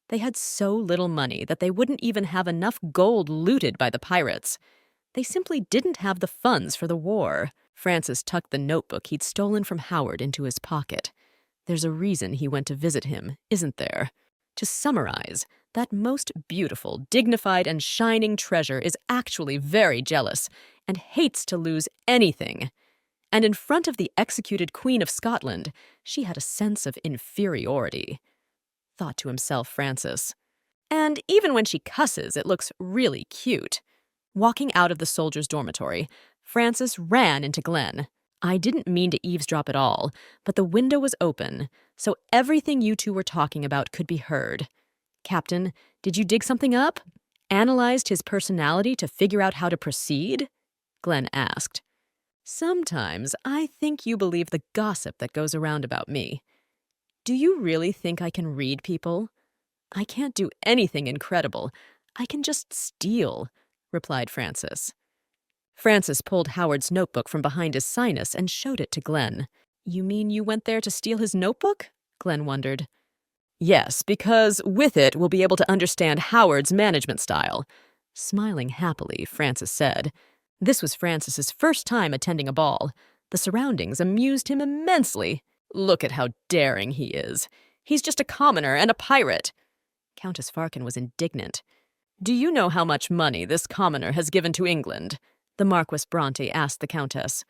They had so little money that they wouldn't even have enough gold looted by the pirates. They simply didn't have the funds for the war. Francis tucked the notebook he'd stolen from Howard into his pocket. There's a reason he went to visit him, isn't there? To summarize, that most beautiful, dignified, and shining treasure is actually very jealous and hates to lose anything. And in front of the executed Queen of Scotland, she had a sense of inferiority, thought to himself Francis. And even when she cusses, it looks really cute. Walking out of the soldiers' dormitory, Francis ran into Glenn. "I didn't mean to eavesdrop at all, but the window was open, so everything you two were talking about could be heard. Captain, did you dig something up? Analyzed his personality to figure out how to proceed?" Glenn asked. "Sometimes I think you believe the gossip that goes around about me. Do you really think I can read people? I can't do anything incredible. I can just steal," replied Francis. Francis pulled Howard's notebook from behind his sinus and showed it to Glenn. "You mean you went there to steal his notebook?" Glenn wondered. "Yes, because with it we'll be able to understand Howard's management style." Smiling happily, Francis said. This was Francis's first time attending a ball. The surroundings amused him immensely. "Look at how daring he is. He's just a commoner and a pirate." Countess Farkin was indignant. "Do you know how much money this commoner has given to England?" the Marquis Bronte asked the Countess.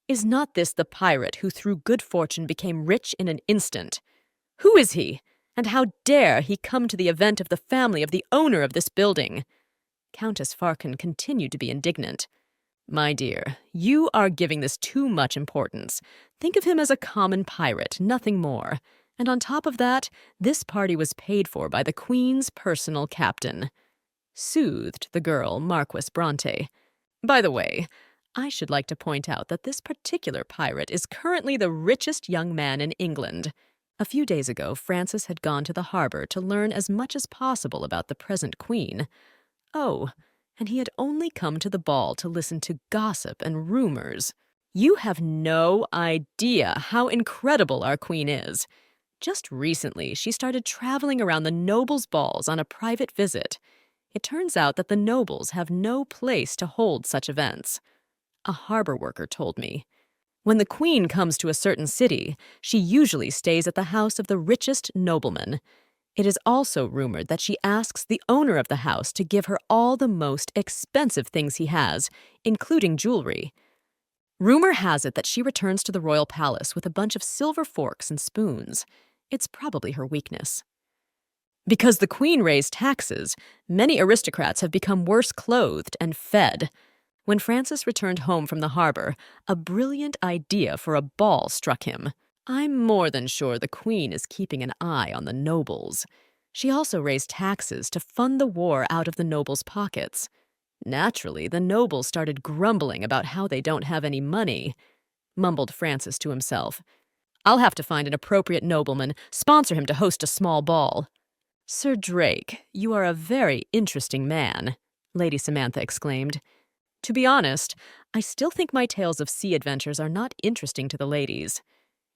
"Is not this the pirate who through good fortune became rich in an instant? Who is he? And how dare he come to the event of the family of the owner of this building?" Countess Farkin continued to be indignant. "My dear, you are giving this too much importance. Think of him as a common pirate, nothing more. And on top of that, this party was paid for by the Queen's personal captain," soothed the girl, Marquis Bronte. "By the way, I should like to point out that this particular pirate is currently the richest young man in England." A few days ago, Francis had gone to the harbor to learn as much as possible about the present queen. Oh, and he had only come to the ball to listen to gossip and rumors. You have no idea how incredible our queen is. Just recently, she started traveling around the nobles' balls on a private visit. It turns out that the nobles have no place to hold such events. A harbor worker told me. When the queen comes to a certain city, she usually stays at the house of the richest nobleman. It is also rumored that she asks the owner of the house to give her all the most expensive things he has, including jewelry. Rumor has it that she returns to the royal palace with a bunch of silver forks and spoons. It's probably her weakness. Because the queen raised taxes, many aristocrats have become worse clothed and fed. When Francis returned home from the harbor, a brilliant idea for a ball struck him. I'm more than sure the queen is keeping an eye on the nobles. She also raised taxes to fund the war out of the nobles' pockets. Naturally, the nobles started grumbling about how they don't have any money, mumbled Francis to himself. I'll have to find an appropriate nobleman, sponsor him to host a small ball. Sir Drake, you are a very interesting man, Lady Samantha exclaimed. To be honest, I still think my tales of sea adventures are not interesting to the ladies.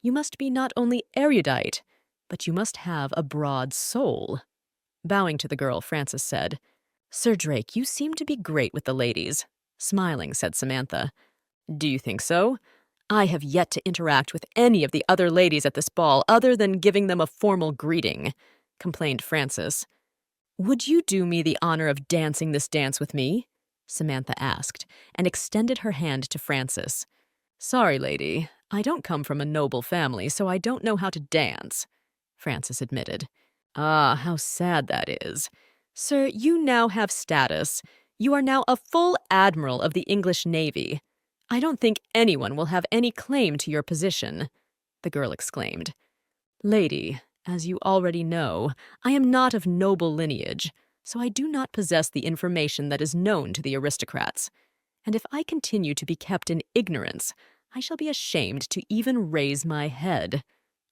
You must be not only erudite, but you must have a broad soul. Bowing to the girl, Francis said, Sir Drake, you seem to be great with the ladies. Smiling, said Samantha. Do you think so? I have yet to interact with any of the other ladies at this ball other than giving them a formal greeting, complained Francis. Would you do me the honor of dancing this dance with me? Samantha asked, and extended her hand to Francis. Sorry, lady, I don't come from a noble family, so I don't know how to dance, Francis admitted. Ah, how sad that is. Sir, you now have status. You are now a full admiral of the English Navy. I don't think anyone will have any claim to your position, the girl exclaimed. Lady, as you already know, I am not of noble lineage, so I do not possess the information that is known to the aristocrats. And if I continue to be kept in ignorance, I shall be ashamed to even raise my head,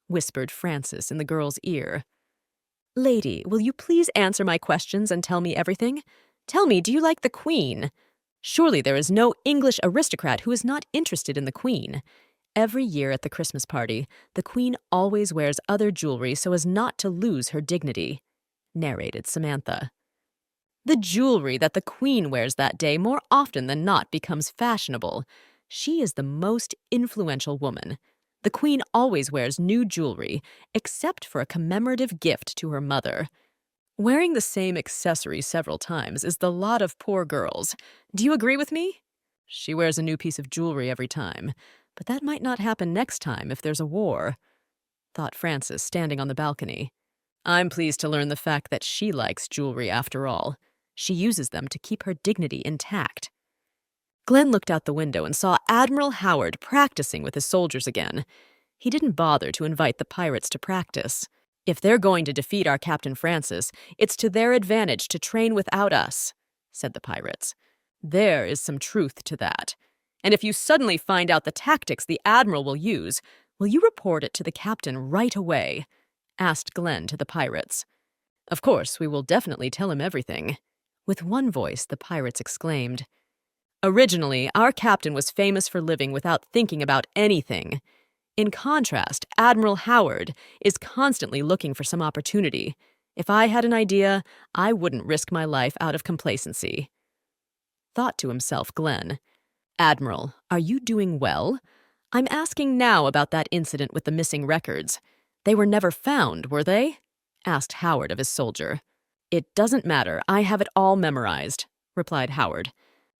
whispered Francis in the girl's ear. Lady, will you please answer my questions and tell me everything? Tell me, do you like the Queen? Surely there is no English aristocrat who is not interested in the Queen. Every year at the Christmas party, the Queen always wears other jewelry so as not to lose her dignity, narrated Samantha. The jewelry that the Queen wears that day more often than not becomes fashionable. She is the most influential woman. The Queen always wears new jewelry, except for a commemorative gift to her mother. Wearing the same accessory several times is the lot of poor girls. Do you agree with me? She wears a new piece of jewelry every time, but that might not happen next time if there's a war, thought Francis, standing on the balcony. I'm pleased to learn the fact that she likes jewelry after all. She uses them to keep her dignity intact. Glenn looked out the window and saw Admiral Howard practicing with his soldiers again. He didn't bother to invite the pirates to practice. If they're going to defeat our Captain Francis, it's to their advantage to train without us, said the pirates. There is some truth to that. And if you suddenly find out the tactics the Admiral will use, will you report it to the captain right away? Asked Glenn to the pirates. Of course, we will definitely tell him everything. With one voice, the pirates exclaimed. Originally, our captain was famous for living without thinking about anything. In contrast, Admiral Howard is constantly looking for some opportunity. If I had an idea, I wouldn't risk my life out of complacency. Thought to himself Glenn. Admiral, are you doing well? I'm asking now about that incident with the missing records. They were never found, were they? Asked Howard of his soldier. It doesn't matter. I have it all memorized, replied Howard.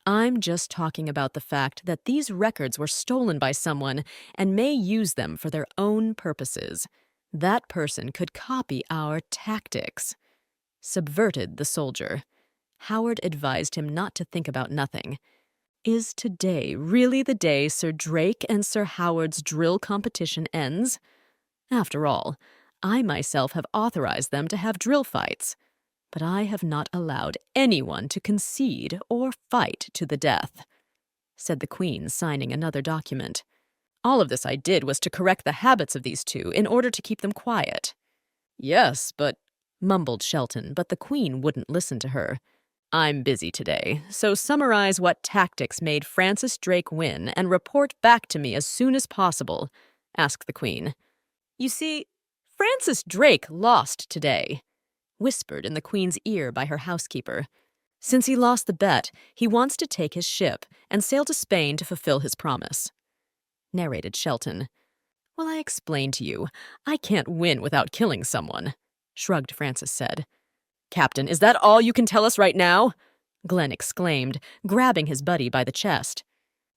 I'm just talking about the fact that these records were stolen by someone and may use them for their own purposes. That person could copy our tactics. Subverted the soldier. Howard advised him not to think about nothing. Is today really the day Sir Drake and Sir Howard's drill competition ends? After all, I myself have authorized them to have drill fights. But I have not allowed anyone to concede or fight to the death, said the Queen, signing another document. All of this I did was to correct the habits of these two in order to keep them quiet. Yes, but, mumbled Shelton, but the Queen wouldn't listen to her. I'm busy today, so summarize what tactics made Francis Drake win and report back to me as soon as possible, asked the Queen. You see, Francis Drake lost today, whispered in the Queen's ear by her housekeeper. Since he lost the bet, he wants to take his ship and sail to Spain to fulfill his promise. Narrated Shelton. Well, I explained to you. I can't win without killing someone, shrugged Francis said. Captain, is that all you can tell us right now? Glenn exclaimed, grabbing his buddy by the chest.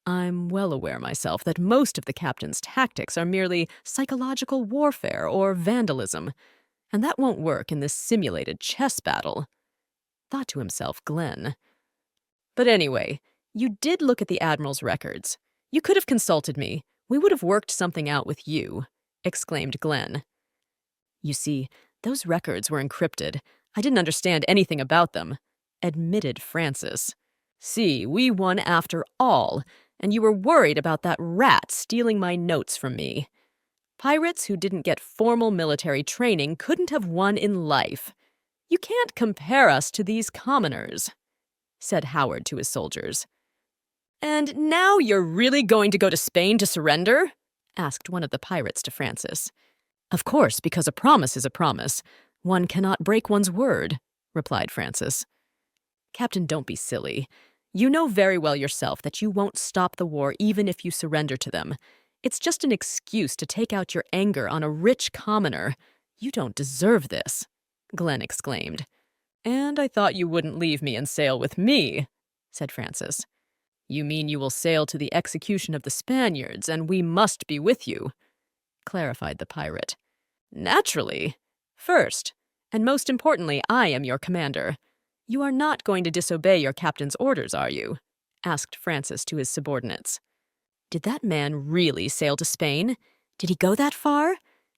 I'm well aware myself that most of the captain's tactics are merely psychological warfare or vandalism, and that won't work in this simulated chess battle, thought to himself Glenn. But anyway, you did look at the Admiral's records. You could have consulted me. We would have worked something out with you, exclaimed Glenn. You see, those records were encrypted. I didn't understand anything about them, admitted Francis. See, we won after all, and you were worried about that rat stealing my notes from me. Pirates who didn't get formal military training couldn't have won in life. You can't compare us to these commoners, said Howard to his soldiers. And now you're really going to go to Spain to surrender? Asked one of the pirates to Francis. Of course, because a promise is a promise. One cannot break one's word, replied Francis. Captain, don't be silly. You know very well yourself that you won't stop the war even if you surrender to them. It's just an excuse to take out your anger on a rich commoner. You don't deserve this, Glenn exclaimed. And I thought you wouldn't leave me and sail with me, said Francis. You mean you will sail to the execution of the Spaniards, and we must be with you, clarified the pirate. Naturally. First, and most importantly, I am your commander. You are not going to disobey your captain's orders, are you? Asked Francis to his subordinates. Did that man really sail to Spain? Did he go that far?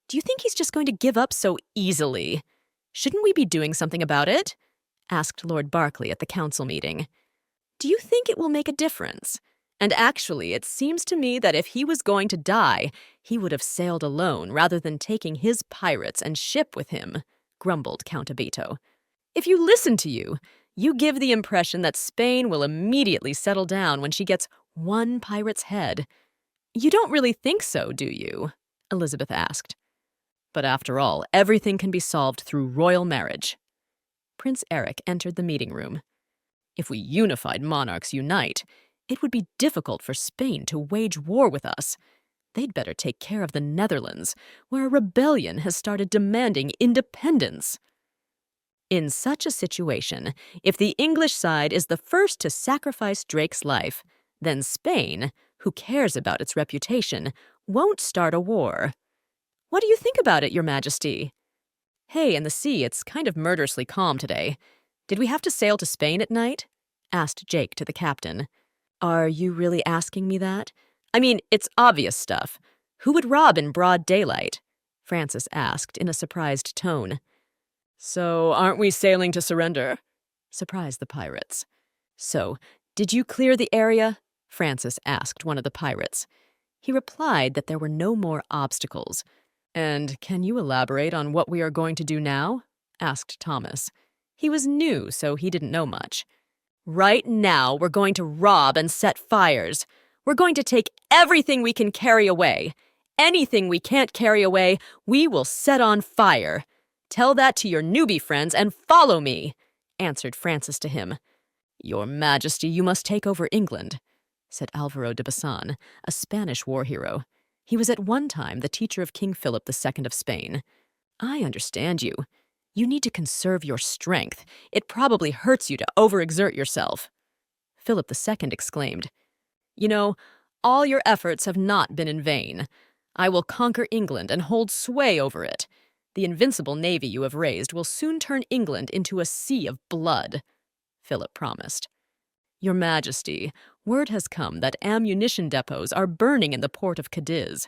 Do you think he's just going to give up so easily? Shouldn't we be doing something about it? Asked Lord Berkeley at the council meeting. Do you think it will make a difference? And actually, it seems to me that if he was going to die, he would have sailed alone rather than taking his pirates and ship with him, grumbled Count Abito. If you listen to you, you give the impression that Spain will immediately settle down when she gets one pirate's head. You don't really think so, do you? Elizabeth asked. But after all, everything can be solved through royal marriage. Prince Eric entered the meeting room. If we unified monarchs unite, it would be difficult for Spain to wage war with us. They'd better take care of the Netherlands, where a rebellion has started demanding independence. In such a situation, if the English side is the first to sacrifice Drake's life, then Spain, who cares about its reputation, won't start a war. What do you think about it, Your Majesty? Hey, in the sea, it's kind of murderously calm today. Did we have to sail to Spain at night? Asked Jake to the captain. Are you really asking me that? I mean, it's obvious stuff. Who would rob in broad daylight? Francis asked in a surprised tone. So, aren't we sailing to surrender? Surprised the pirates. So, did you clear the area? Francis asked one of the pirates. He replied that there were no more obstacles. And can you elaborate on what we are going to do now? Asked Thomas. He was new, so he didn't know much. Right now, we're going to rob and set fires. We're going to take everything we can carry away. Anything we can't carry away, we will set on fire. Tell that to your newbie friends and follow me, answered Francis to him. Your Majesty, you must take over England, said Alvaro de Bazan, a Spanish war hero. He was at one time the teacher of King Philip II of Spain. I understand you. You need to conserve your strength. It probably hurts you to overexert yourself. Philip II exclaimed, You know, all your efforts have not been in vain. I will conquer England and hold sway over it. The invincible navy you have raised will soon turn England into a sea of blood, Philip promised. Your Majesty, word has come that ammunition depots are burning in the port of Cadiz.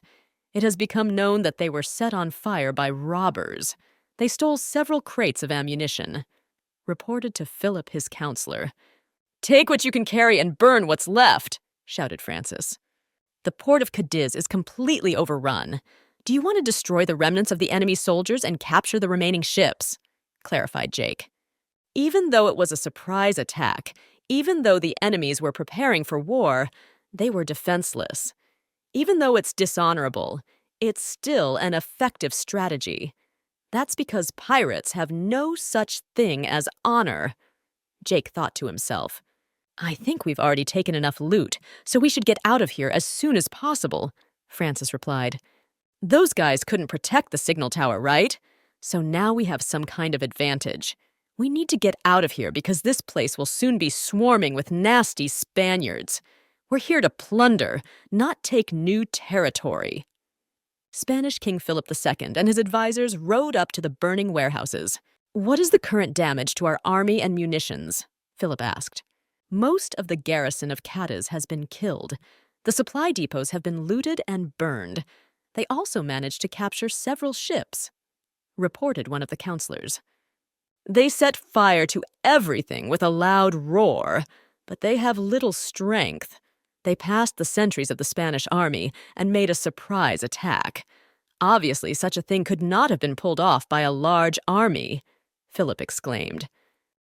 It has become known that they were set on fire by robbers. They stole several crates of ammunition. Reported to Philip his counselor. Take what you can carry and burn what's left, shouted Francis. The port of Cadiz is completely overrun. Do you want to destroy the remnants of the enemy soldiers and capture the remaining ships? Clarified Jake. Even though it was a surprise attack, even though the enemies were preparing for war, they were defenseless. Even though it's dishonorable, it's still an effective strategy. That's because pirates have no such thing as honor. Jake thought to himself. I think we've already taken enough loot, so we should get out of here as soon as possible, Francis replied. Those guys couldn't protect the signal tower, right? So now we have some kind of advantage. We need to get out of here because this place will soon be swarming with nasty Spaniards. We're here to plunder, not take new territory. Spanish King Philip II and his advisors rode up to the burning warehouses. What is the current damage to our army and munitions? Philip asked. Most of the garrison of Cadiz has been killed. The supply depots have been looted and burned. They also managed to capture several ships, reported one of the counselors. They set fire to everything with a loud roar, but they have little strength. They passed the sentries of the Spanish army and made a surprise attack. Obviously, such a thing could not have been pulled off by a large army, Philip exclaimed.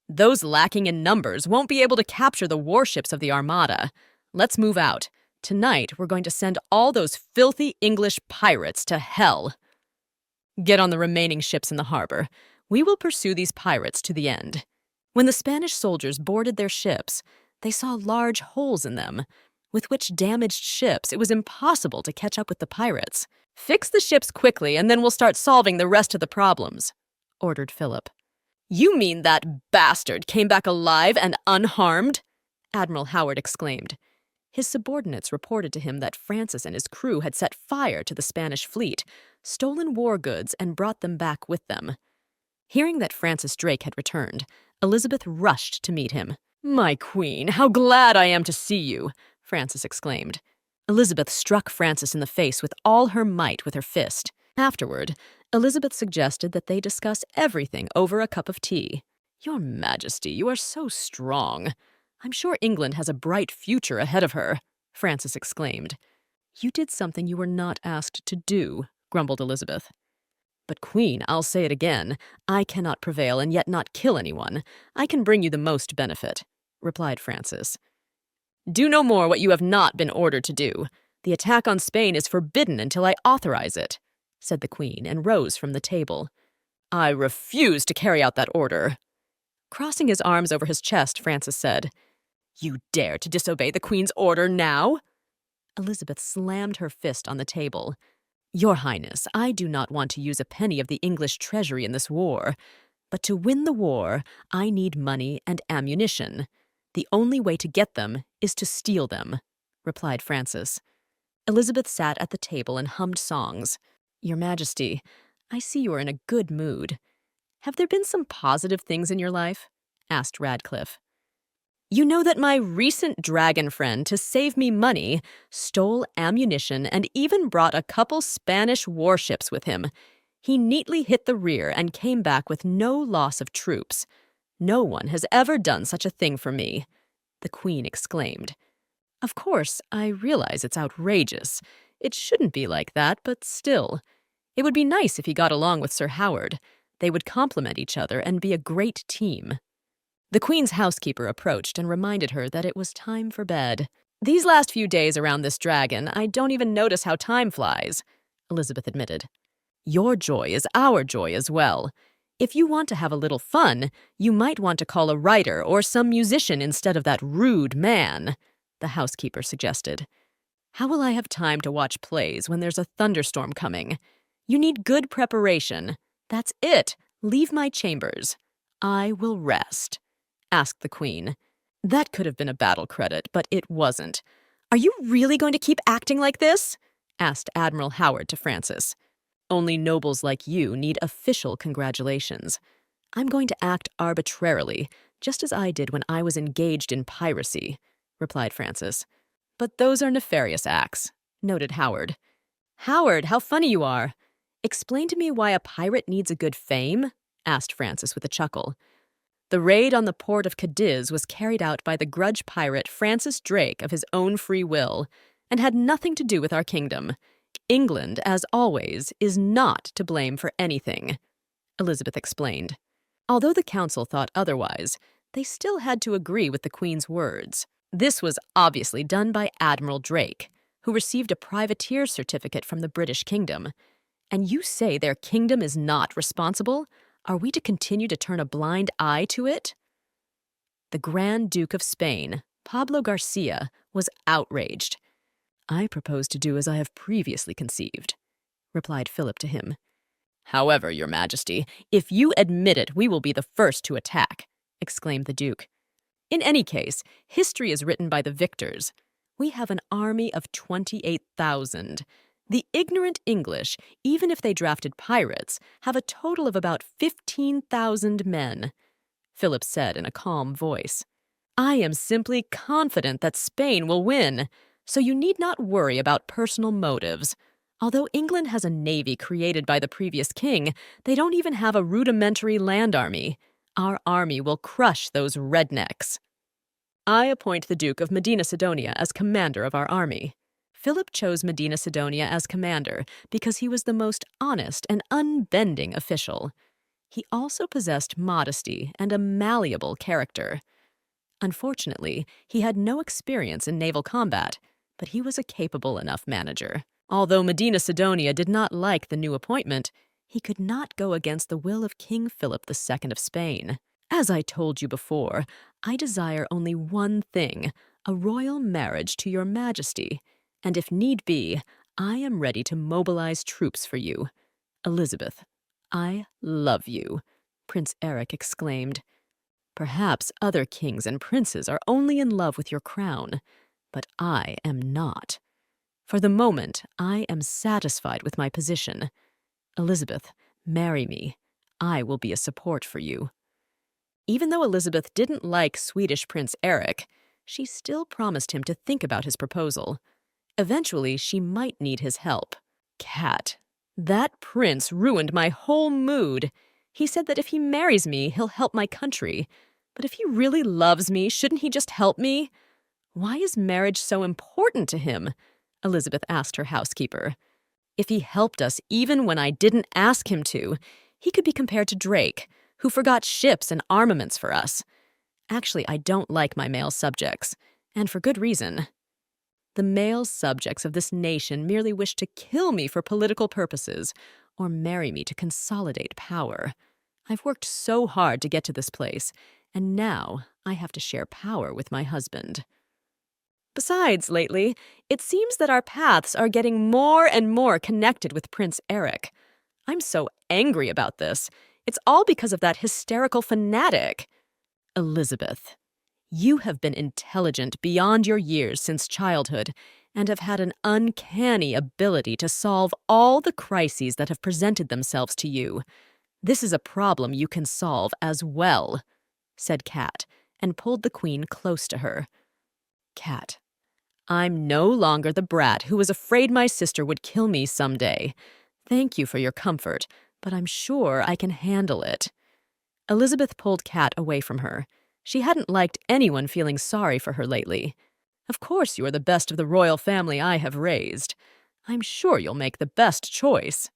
Those lacking in numbers won't be able to capture the warships of the Armada. Let's move out. Tonight, we're going to send all those filthy English pirates to hell. Get on the remaining ships in the harbor. We will pursue these pirates to the end. When the Spanish soldiers boarded their ships, They saw large holes in them, with which damaged ships it was impossible to catch up with the pirates. "Fix the ships quickly, and then we'll start solving the rest of the problems," ordered Philip. "You mean that bastard came back alive and unharmed?" Admiral Howard exclaimed. His subordinates reported to him that Francis and his crew had set fire to the Spanish fleet, stolen war goods, and brought them back with them. Hearing that Francis Drake had returned, Elizabeth rushed to meet him. "My queen, how glad I am to see you!" Francis exclaimed. Elizabeth struck Francis in the face with all her might with her fist. Afterward, Elizabeth suggested that they discuss everything over a cup of tea. "Your Majesty, you are so strong. I'm sure England has a bright future ahead of her," Francis exclaimed. "You did something you were not asked to do," grumbled Elizabeth. "But Queen, I'll say it again, I cannot prevail and yet not kill anyone. I can bring you the most benefit," replied Francis. "Do no more what you have not been ordered to do. The attack on Spain is forbidden until I authorize it," said the Queen, and rose from the table. "I refuse to carry out that order." Crossing his arms over his chest, Francis said, "You dare to disobey the Queen's order now?" Elizabeth slammed her fist on the table. "Your Highness, I do not want to use a penny of the English treasury in this war. But to win the war, I need money and ammunition. The only way to get them is to steal them," replied Francis. Elizabeth sat at the table and hummed songs. "Your Majesty, I see you are in a good mood. Have there been some positive things in your life?" asked Radcliffe. "You know that my recent dragon friend, to save me money, stole ammunition and even brought a couple Spanish warships with him. He neatly hit the rear and came back with no loss of troops. No one has ever done such a thing for me," the Queen exclaimed. "Of course, I realize it's outrageous. It shouldn't be like that, but still. It would be nice if he got along with Sir Howard. They would complement each other and be a great team." The Queen's housekeeper approached and reminded her that it was time for bed. "These last few days around this dragon, I don't even notice how time flies," Elizabeth admitted. "Your joy is our joy as well. If you want to have a little fun, you might want to call a writer or some musician instead of that rude man," the housekeeper suggested. "How will I have time to watch plays when there's a thunderstorm coming? You need good preparation. That's it. Leave my chambers. I will rest," asked the Queen. That could have been a battle credit, but it wasn't. "Are you really going to keep acting like this?" asked Admiral Howard to Francis. "Only nobles like you need official congratulations. I'm going to act arbitrarily, just as I did when I was engaged in piracy," replied Francis. "But those are nefarious acts," noted Howard. "Howard, how funny you are. Explain to me why a pirate needs a good fame?" asked Francis with a chuckle. "The raid on the port of Cadiz was carried out by the grudge pirate Francis Drake of his own free will, and had nothing to do with our kingdom. England, as always, is not to blame for anything," Elizabeth explained. Although the council thought otherwise, they still had to agree with the Queen's words. This was obviously done by Admiral Drake, who received a privateer certificate from the British kingdom. "And you say their kingdom is not responsible? Are we to continue to turn a blind eye to it?" The Grand Duke of Spain, Pablo Garcia, was outraged. "I propose to do as I have previously conceived," replied Philip to him. "However, Your Majesty, if you admit it, we will be the first to attack," exclaimed the Duke. "In any case, history is written by the victors. We have an army of 28,000. The ignorant English, even if they drafted pirates, have a total of about 15,000 men," Philip said in a calm voice. "I am simply confident that Spain will win, so you need not worry about personal motives. Although England has a navy created by the previous king, they don't even have a rudimentary land army. Our army will crush those rednecks. I appoint the Duke of Medina Sidonia as commander of our army." Philip chose Medina Sidonia as commander because he was the most honest and unbending official. He also possessed modesty and a malleable character. Unfortunately, he had no experience in naval combat, but he was a capable enough manager. Although Medina Sidonia did not like the new appointment, he could not go against the will of King Philip II of Spain. As I told you before, I desire only one thing, a royal marriage to your majesty, and if need be, I am ready to mobilize troops for you. Elizabeth, I love you, Prince Eric exclaimed. Perhaps other kings and princes are only in love with your crown, but I am not. For the moment, I am satisfied with my position. Elizabeth, marry me. I will be a support for you. Even though Elizabeth didn't like Swedish Prince Eric, she still promised him to think about his proposal. Eventually, she might need his help. Cat, that prince ruined my whole mood. He said that if he marries me, he'll help my country. But if he really loves me, shouldn't he just help me? Why is marriage so important to him? Elizabeth asked her housekeeper. If he helped us even when I didn't ask him to, he could be compared to Drake, who forgot ships and armaments for us. Actually, I don't like my male subjects, and for good reason. The male subjects of this nation merely wish to kill me for political purposes, or marry me to consolidate power. I've worked so hard to get to this place, and now I have to share power with my husband. Besides, lately, it seems that our paths are getting more and more connected with Prince Eric. I'm so angry about this. It's all because of that hysterical fanatic. Elizabeth, you have been intelligent beyond your years since childhood and have had an uncanny ability to solve all the crises that have presented themselves to you. This is a problem you can solve as well, said Kat, and pulled the queen close to her. Kat, I'm no longer the brat who was afraid my sister would kill me someday. Thank you for your comfort, but I'm sure I can handle it. Elizabeth pulled Kat away from her. She hadn't liked anyone feeling sorry for her lately. Of course you are the best of the royal family I have raised. I'm sure you'll make the best choice.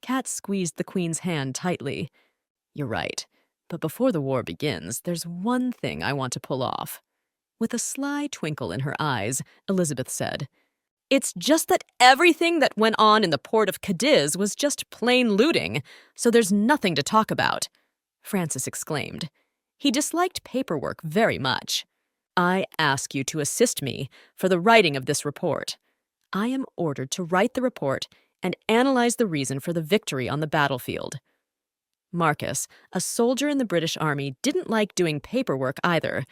Kat squeezed the queen's hand tightly. You're right, but before the war begins, there's one thing I want to pull off. With a sly twinkle in her eyes, Elizabeth said, It's just that everything that went on in the port of Cadiz was just plain looting, so there's nothing to talk about, Francis exclaimed. He disliked paperwork very much. I ask you to assist me for the writing of this report. I am ordered to write the report and analyze the reason for the victory on the battlefield. Marcus, a soldier in the British Army, didn't like doing paperwork either.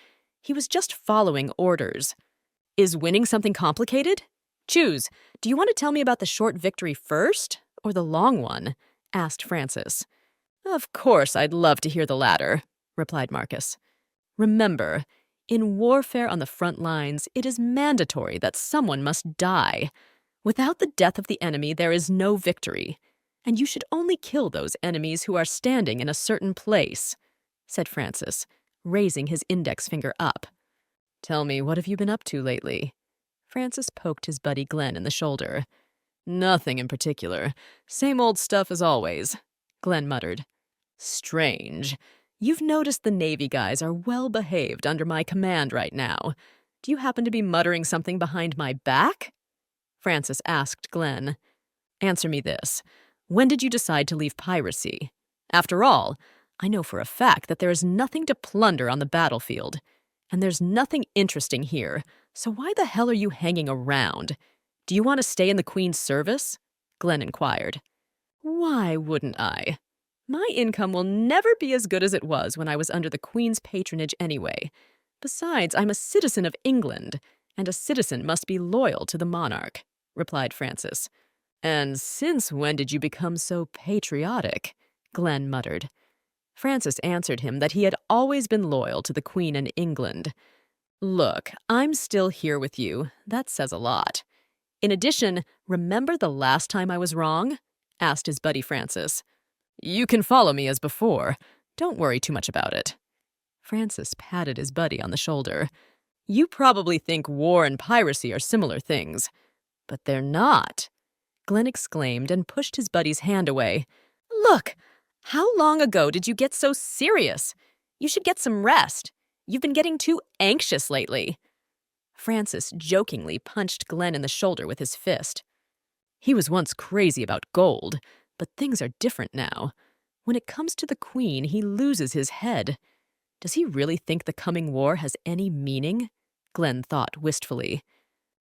He was just following orders. Is winning something complicated? Choose. Do you want to tell me about the short victory first, or the long one? Asked Francis. Of course, I'd love to hear the latter, replied Marcus. Remember, in warfare on the front lines, it is mandatory that someone must die. Without the death of the enemy, there is no victory, and you should only kill those enemies who are standing in a certain place, said Francis, raising his index finger up. Tell me, what have you been up to lately? Francis poked his buddy Glenn in the shoulder. Nothing in particular. Same old stuff as always, Glenn muttered. Strange. You've noticed the Navy guys are well behaved under my command right now. Do you happen to be muttering something behind my back? Francis asked Glenn. Answer me this. When did you decide to leave piracy? After all, I know for a fact that there is nothing to plunder on the battlefield. And there's nothing interesting here, so why the hell are you hanging around? Do you want to stay in the Queen's service? Glenn inquired. Why wouldn't I? My income will never be as good as it was when I was under the Queen's patronage anyway. Besides, I'm a citizen of England, and a citizen must be loyal to the monarch, replied Francis. And since when did you become so patriotic? Glenn muttered. Francis answered him that he had always been loyal to the Queen and England. Look, I'm still here with you. That says a lot. In addition, remember the last time I was wrong? Asked his buddy Francis. You can follow me as before. Don't worry too much about it. Francis patted his buddy on the shoulder. You probably think war and piracy are similar things, but they're not. Glenn exclaimed and pushed his buddy's hand away. Look! How long ago did you get so serious? You should get some rest. You've been getting too anxious lately. Francis jokingly punched Glenn in the shoulder with his fist. He was once crazy about gold, but things are different now. When it comes to the Queen, he loses his head. Does he really think the coming war has any meaning? Glenn thought wistfully.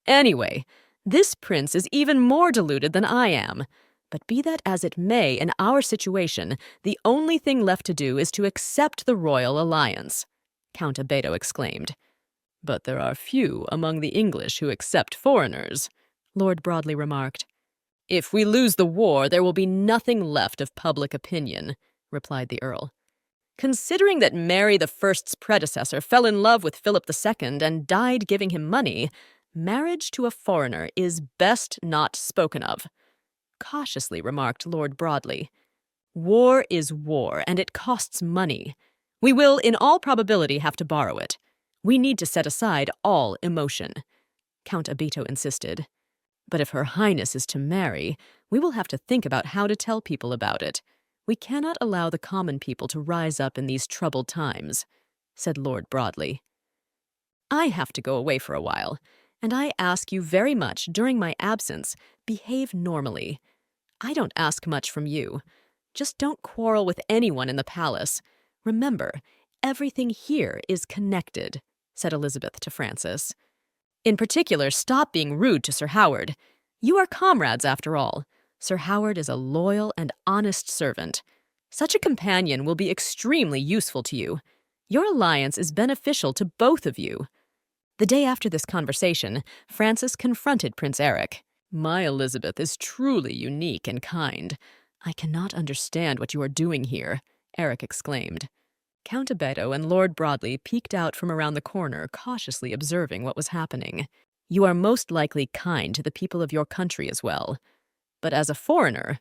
Anyway, this prince is even more deluded than I am. But be that as it may, in our situation, the only thing left to do is to accept the royal alliance, Count Abeto exclaimed. But there are few among the English who accept foreigners, Lord Broadley remarked. If we lose the war, there will be nothing left of public opinion, replied the Earl. Considering that Mary I's predecessor fell in love with Philip II and died giving him money, marriage to a foreigner is best not spoken of, cautiously remarked Lord Broadley. War is war, and it costs money. We will, in all probability, have to borrow it. We need to set aside all emotion, Count Abeto insisted. But if Her Highness is to marry, we will have to think about how to tell people about it. We cannot allow the common people to rise up in these troubled times, said Lord Broadley. I have to go away for a while, and I ask you very much during my absence, behave normally. I don't ask much from you. Just don't quarrel with anyone in the palace. Remember, everything here is connected, said Elizabeth to Francis. In particular, stop being rude to Sir Howard. You are comrades, after all. Sir Howard is a loyal and honest servant. Such a companion will be extremely useful to you. Your alliance is beneficial to both of you. The day after this conversation, Francis confronted Prince Eric. My Elizabeth is truly unique and kind. I cannot understand what you are doing here, Eric exclaimed. Count Abeto and Lord Broadley peeked out from around the corner, cautiously observing what was happening. You are most likely kind to the people of your country as well. But as a foreigner,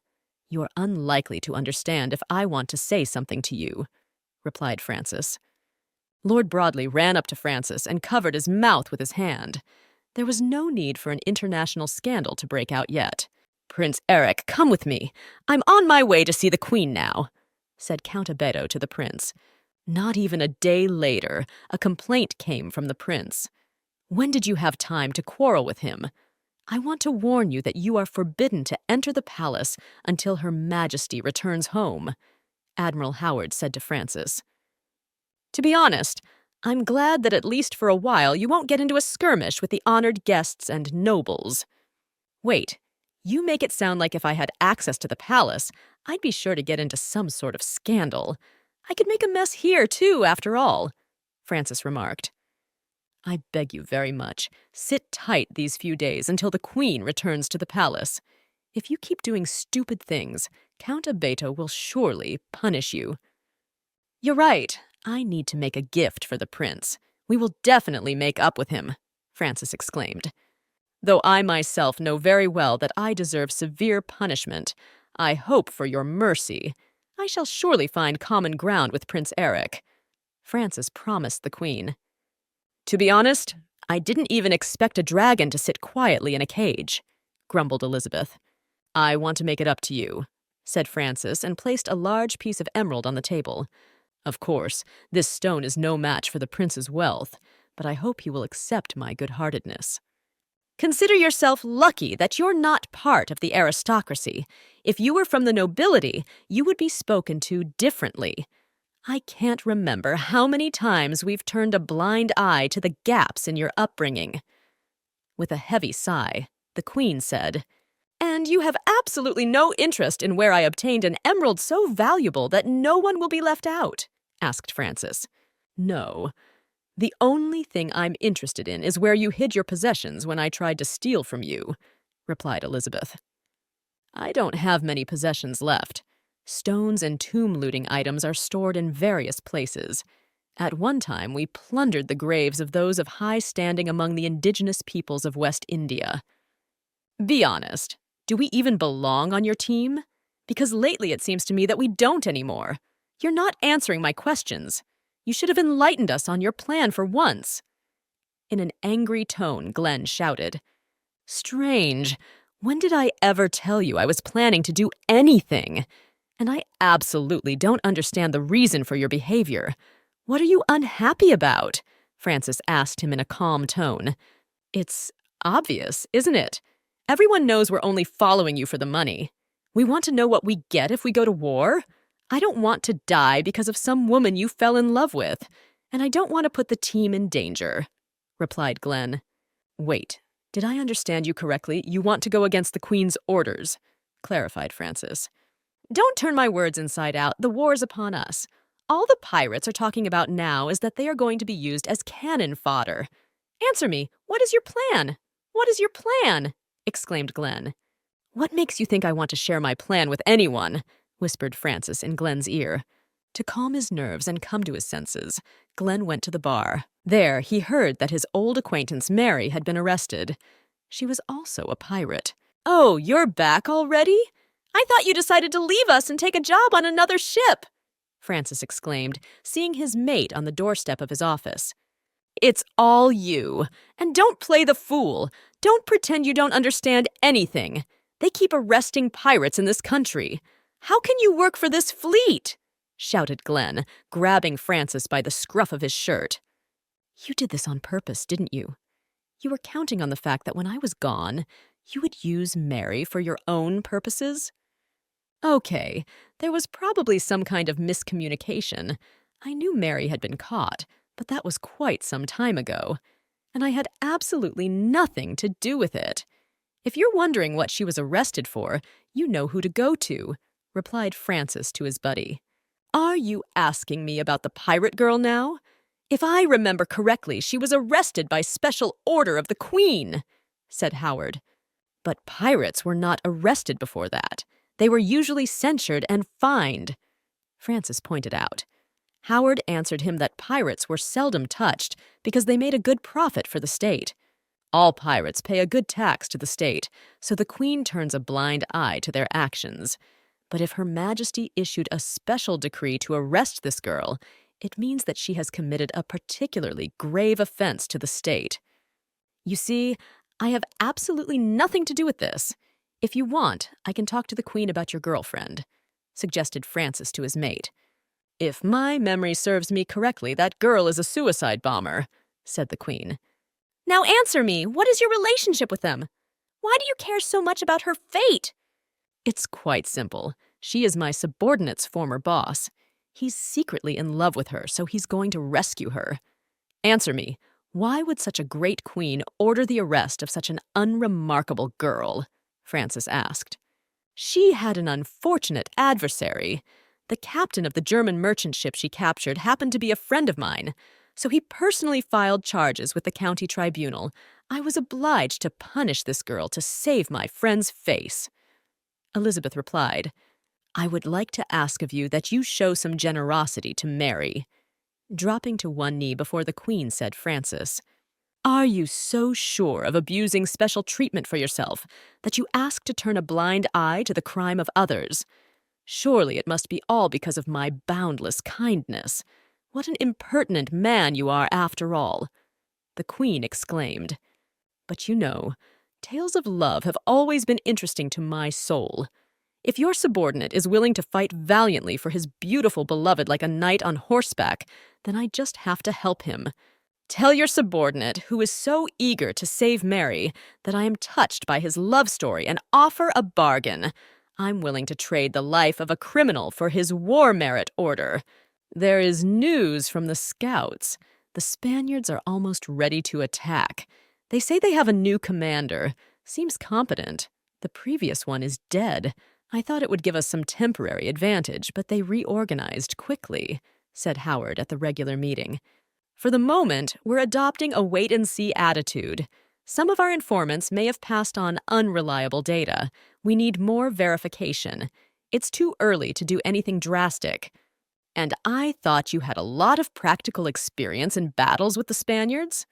you are unlikely to understand if I want to say something to you, replied Francis. Lord Broadley ran up to Francis and covered his mouth with his hand. There was no need for an international scandal to break out yet. Prince Eric, come with me. I'm on my way to see the Queen now, said Count Abeto to the prince. Not even a day later, a complaint came from the prince. When did you have time to quarrel with him? I want to warn you that you are forbidden to enter the palace until Her Majesty returns home, Admiral Howard said to Francis. To be honest, I'm glad that at least for a while you won't get into a skirmish with the honored guests and nobles. Wait, you make it sound like if I had access to the palace, I'd be sure to get into some sort of scandal. I could make a mess here, too, after all, Francis remarked. I beg you very much, sit tight these few days until the Queen returns to the palace. If you keep doing stupid things, Count Abeto will surely punish you. You're right. I need to make a gift for the prince. We will definitely make up with him, Francis exclaimed. Though I myself know very well that I deserve severe punishment, I hope for your mercy. I shall surely find common ground with Prince Eric, Francis promised the Queen. To be honest, I didn't even expect a dragon to sit quietly in a cage, grumbled Elizabeth. I want to make it up to you, said Francis, and placed a large piece of emerald on the table. Of course, this stone is no match for the prince's wealth, but I hope he will accept my good-heartedness. Consider yourself lucky that you're not part of the aristocracy. If you were from the nobility, you would be spoken to differently. I can't remember how many times we've turned a blind eye to the gaps in your upbringing. With a heavy sigh, the Queen said, And you have absolutely no interest in where I obtained an emerald so valuable that no one will be left out, asked Francis. No. The only thing I'm interested in is where you hid your possessions when I tried to steal from you, replied Elizabeth. I don't have many possessions left. Stones and tomb-looting items are stored in various places. At one time, we plundered the graves of those of high standing among the indigenous peoples of West India. Be honest, do we even belong on your team? Because lately it seems to me that we don't anymore. You're not answering my questions. You should have enlightened us on your plan for once. In an angry tone, Glenn shouted, Strange. When did I ever tell you I was planning to do anything? And I absolutely don't understand the reason for your behavior. What are you unhappy about? Francis asked him in a calm tone. It's obvious, isn't it? Everyone knows we're only following you for the money. We want to know what we get if we go to war. I don't want to die because of some woman you fell in love with. and I don't want to put the team in danger," replied Glenn. "Wait, did I understand you correctly? You want to go against the Queen's orders," clarified Francis. "Don't turn my words inside out. The war's upon us. All the pirates are talking about now is that they are going to be used as cannon fodder. Answer me, what is your plan? What is your plan?" exclaimed Glenn. "What makes you think I want to share my plan with anyone?" whispered Francis in Glenn's ear. To calm his nerves and come to his senses, Glenn went to the bar. There, he heard that his old acquaintance Mary had been arrested. She was also a pirate. "Oh, you're back already? I thought you decided to leave us and take a job on another ship," Francis exclaimed, seeing his mate on the doorstep of his office. "It's all you. And don't play the fool. Don't pretend you don't understand anything. They keep arresting pirates in this country. How can you work for this fleet?" shouted Glenn, grabbing Francis by the scruff of his shirt. "You did this on purpose, didn't you? You were counting on the fact that when I was gone, you would use Mary for your own purposes?" "Okay, there was probably some kind of miscommunication. I knew Mary had been caught, but that was quite some time ago, and I had absolutely nothing to do with it. If you're wondering what she was arrested for, you know who to go to," replied Francis to his buddy. "Are you asking me about the pirate girl now? If I remember correctly, she was arrested by special order of the Queen," said Howard. "But pirates were not arrested before that. They were usually censured and fined," Francis pointed out. Howard answered him that pirates were seldom touched because they made a good profit for the state. All pirates pay a good tax to the state, so the Queen turns a blind eye to their actions. But if Her Majesty issued a special decree to arrest this girl, it means that she has committed a particularly grave offense to the state. "You see, I have absolutely nothing to do with this. If you want, I can talk to the Queen about your girlfriend," suggested Francis to his mate. "If my memory serves me correctly, that girl is a suicide bomber," said the Queen. "Now answer me, what is your relationship with them? Why do you care so much about her fate?" "It's quite simple. She is my subordinate's former boss. He's secretly in love with her, so he's going to rescue her. Answer me, why would such a great queen order the arrest of such an unremarkable girl?" Francis asked. "She had an unfortunate adversary. The captain of the German merchant ship she captured happened to be a friend of mine, so he personally filed charges with the county tribunal. I was obliged to punish this girl to save my friend's face." Elizabeth replied, "I would like to ask of you that you show some generosity to Mary." Dropping to one knee before the Queen, said Francis, "Are you so sure of abusing special treatment for yourself that you ask to turn a blind eye to the crime of others? Surely it must be all because of my boundless kindness. What an impertinent man you are, after all." The Queen exclaimed, "But you know, tales of love have always been interesting to my soul. If your subordinate is willing to fight valiantly for his beautiful beloved like a knight on horseback, then I just have to help him. Tell your subordinate, who is so eager to save Mary, that I am touched by his love story and offer a bargain. I'm willing to trade the life of a criminal for his war merit order. There is news from the scouts. The Spaniards are almost ready to attack. They say they have a new commander. Seems competent. The previous one is dead. I thought it would give us some temporary advantage, but they reorganized quickly," said Howard at the regular meeting. "For the moment, we're adopting a wait-and-see attitude. Some of our informants may have passed on unreliable data. We need more verification. It's too early to do anything drastic. And I thought you had a lot of practical experience in battles with the Spaniards?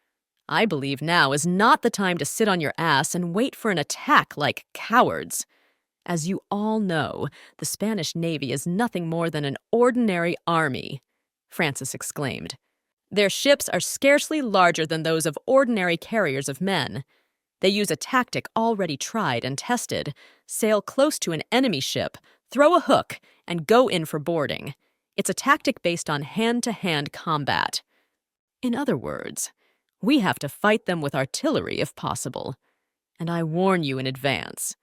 I believe now is not the time to sit on your ass and wait for an attack like cowards. As you all know, the Spanish Navy is nothing more than an ordinary army," Francis exclaimed. "Their ships are scarcely larger than those of ordinary carriers of men. They use a tactic already tried and tested: sail close to an enemy ship, throw a hook, and go in for boarding. It's a tactic based on hand-to-hand combat. In other words, we have to fight them with artillery if possible. And I warn you in advance,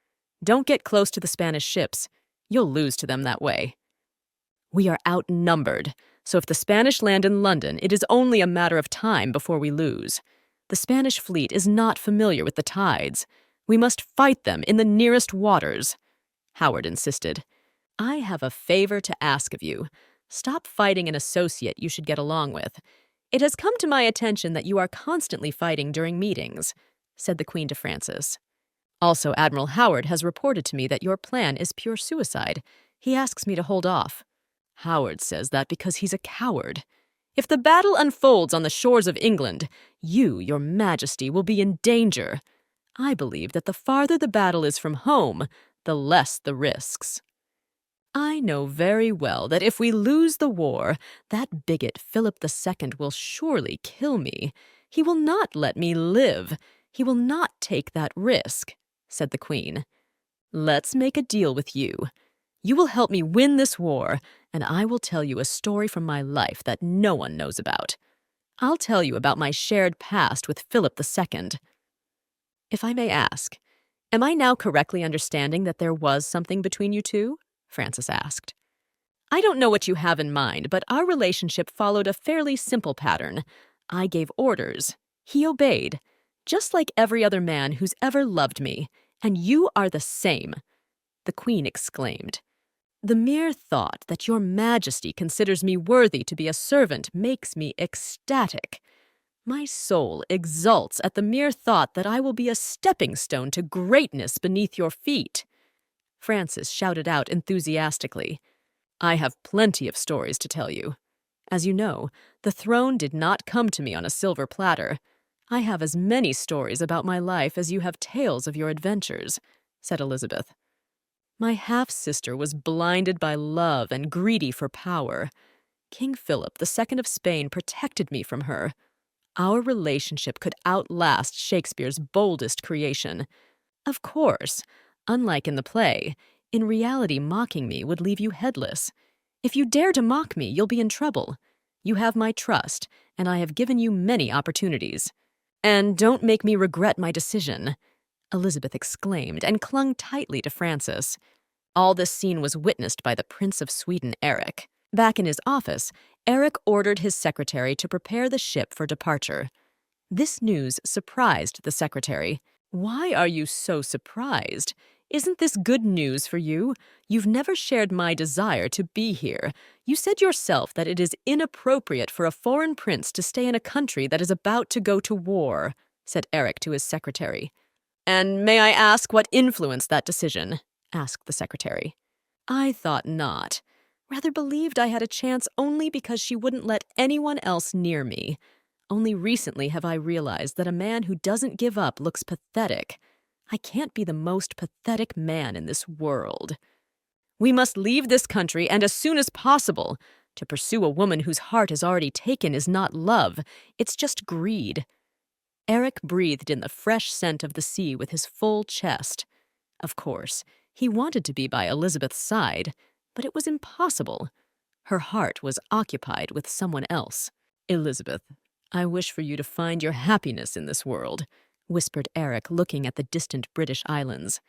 don't get close to the Spanish ships. You'll lose to them that way. We are outnumbered, So if the Spanish land in London, it is only a matter of time before we lose. The Spanish fleet is not familiar with the tides. We must fight them in the nearest waters. Howard insisted. I have a favor to ask of you. Stop fighting an associate you should get along with. It has come to my attention that you are constantly fighting during meetings, said the Queen to Francis. Also, Admiral Howard has reported to me that your plan is pure suicide. He asks me to hold off. Howard says that because he's a coward. If the battle unfolds on the shores of England, you, your Majesty, will be in danger. I believe that the farther the battle is from home, the less the risks. I know very well that if we lose the war, that bigot Philip II will surely kill me. He will not let me live. He will not take that risk, said the Queen. Let's make a deal with you. You will help me win this war, and I will tell you a story from my life that no one knows about. I'll tell you about my shared past with Philip II. If I may ask, am I now correctly understanding that there was something between you two? Francis asked. I don't know what you have in mind, but our relationship followed a fairly simple pattern. I gave orders. He obeyed, just like every other man who's ever loved me, and you are the same. The Queen exclaimed. The mere thought that your Majesty considers me worthy to be a servant makes me ecstatic. My soul exults at the mere thought that I will be a stepping stone to greatness beneath your feet. Francis shouted out enthusiastically. I have plenty of stories to tell you. As you know, the throne did not come to me on a silver platter. I have as many stories about my life as you have tales of your adventures, said Elizabeth. My half-sister was blinded by love and greedy for power. King Philip II of Spain protected me from her. Our relationship could outlast Shakespeare's boldest creation. Of course, unlike in the play, in reality mocking me would leave you headless. If you dare to mock me, you'll be in trouble. You have my trust, and I have given you many opportunities. And don't make me regret my decision, Elizabeth exclaimed and clung tightly to Francis. All this scene was witnessed by the Prince of Sweden, Eric. Back in his office, Eric ordered his secretary to prepare the ship for departure. This news surprised the secretary. Why are you so surprised? Isn't this good news for you? You've never shared my desire to be here. You said yourself that it is inappropriate for a foreign prince to stay in a country that is about to go to war, said Eric to his secretary. And may I ask what influenced that decision? Asked the secretary. I thought not. Rather believed I had a chance only because she wouldn't let anyone else near me. Only recently have I realized that a man who doesn't give up looks pathetic. I can't be the most pathetic man in this world. We must leave this country, and as soon as possible. To pursue a woman whose heart is already taken is not love, it's just greed. Eric breathed in the fresh scent of the sea with his full chest. Of course, he wanted to be by Elizabeth's side, but it was impossible. Her heart was occupied with someone else. Elizabeth, I wish for you to find your happiness in this world, whispered Eric, looking at the distant British islands.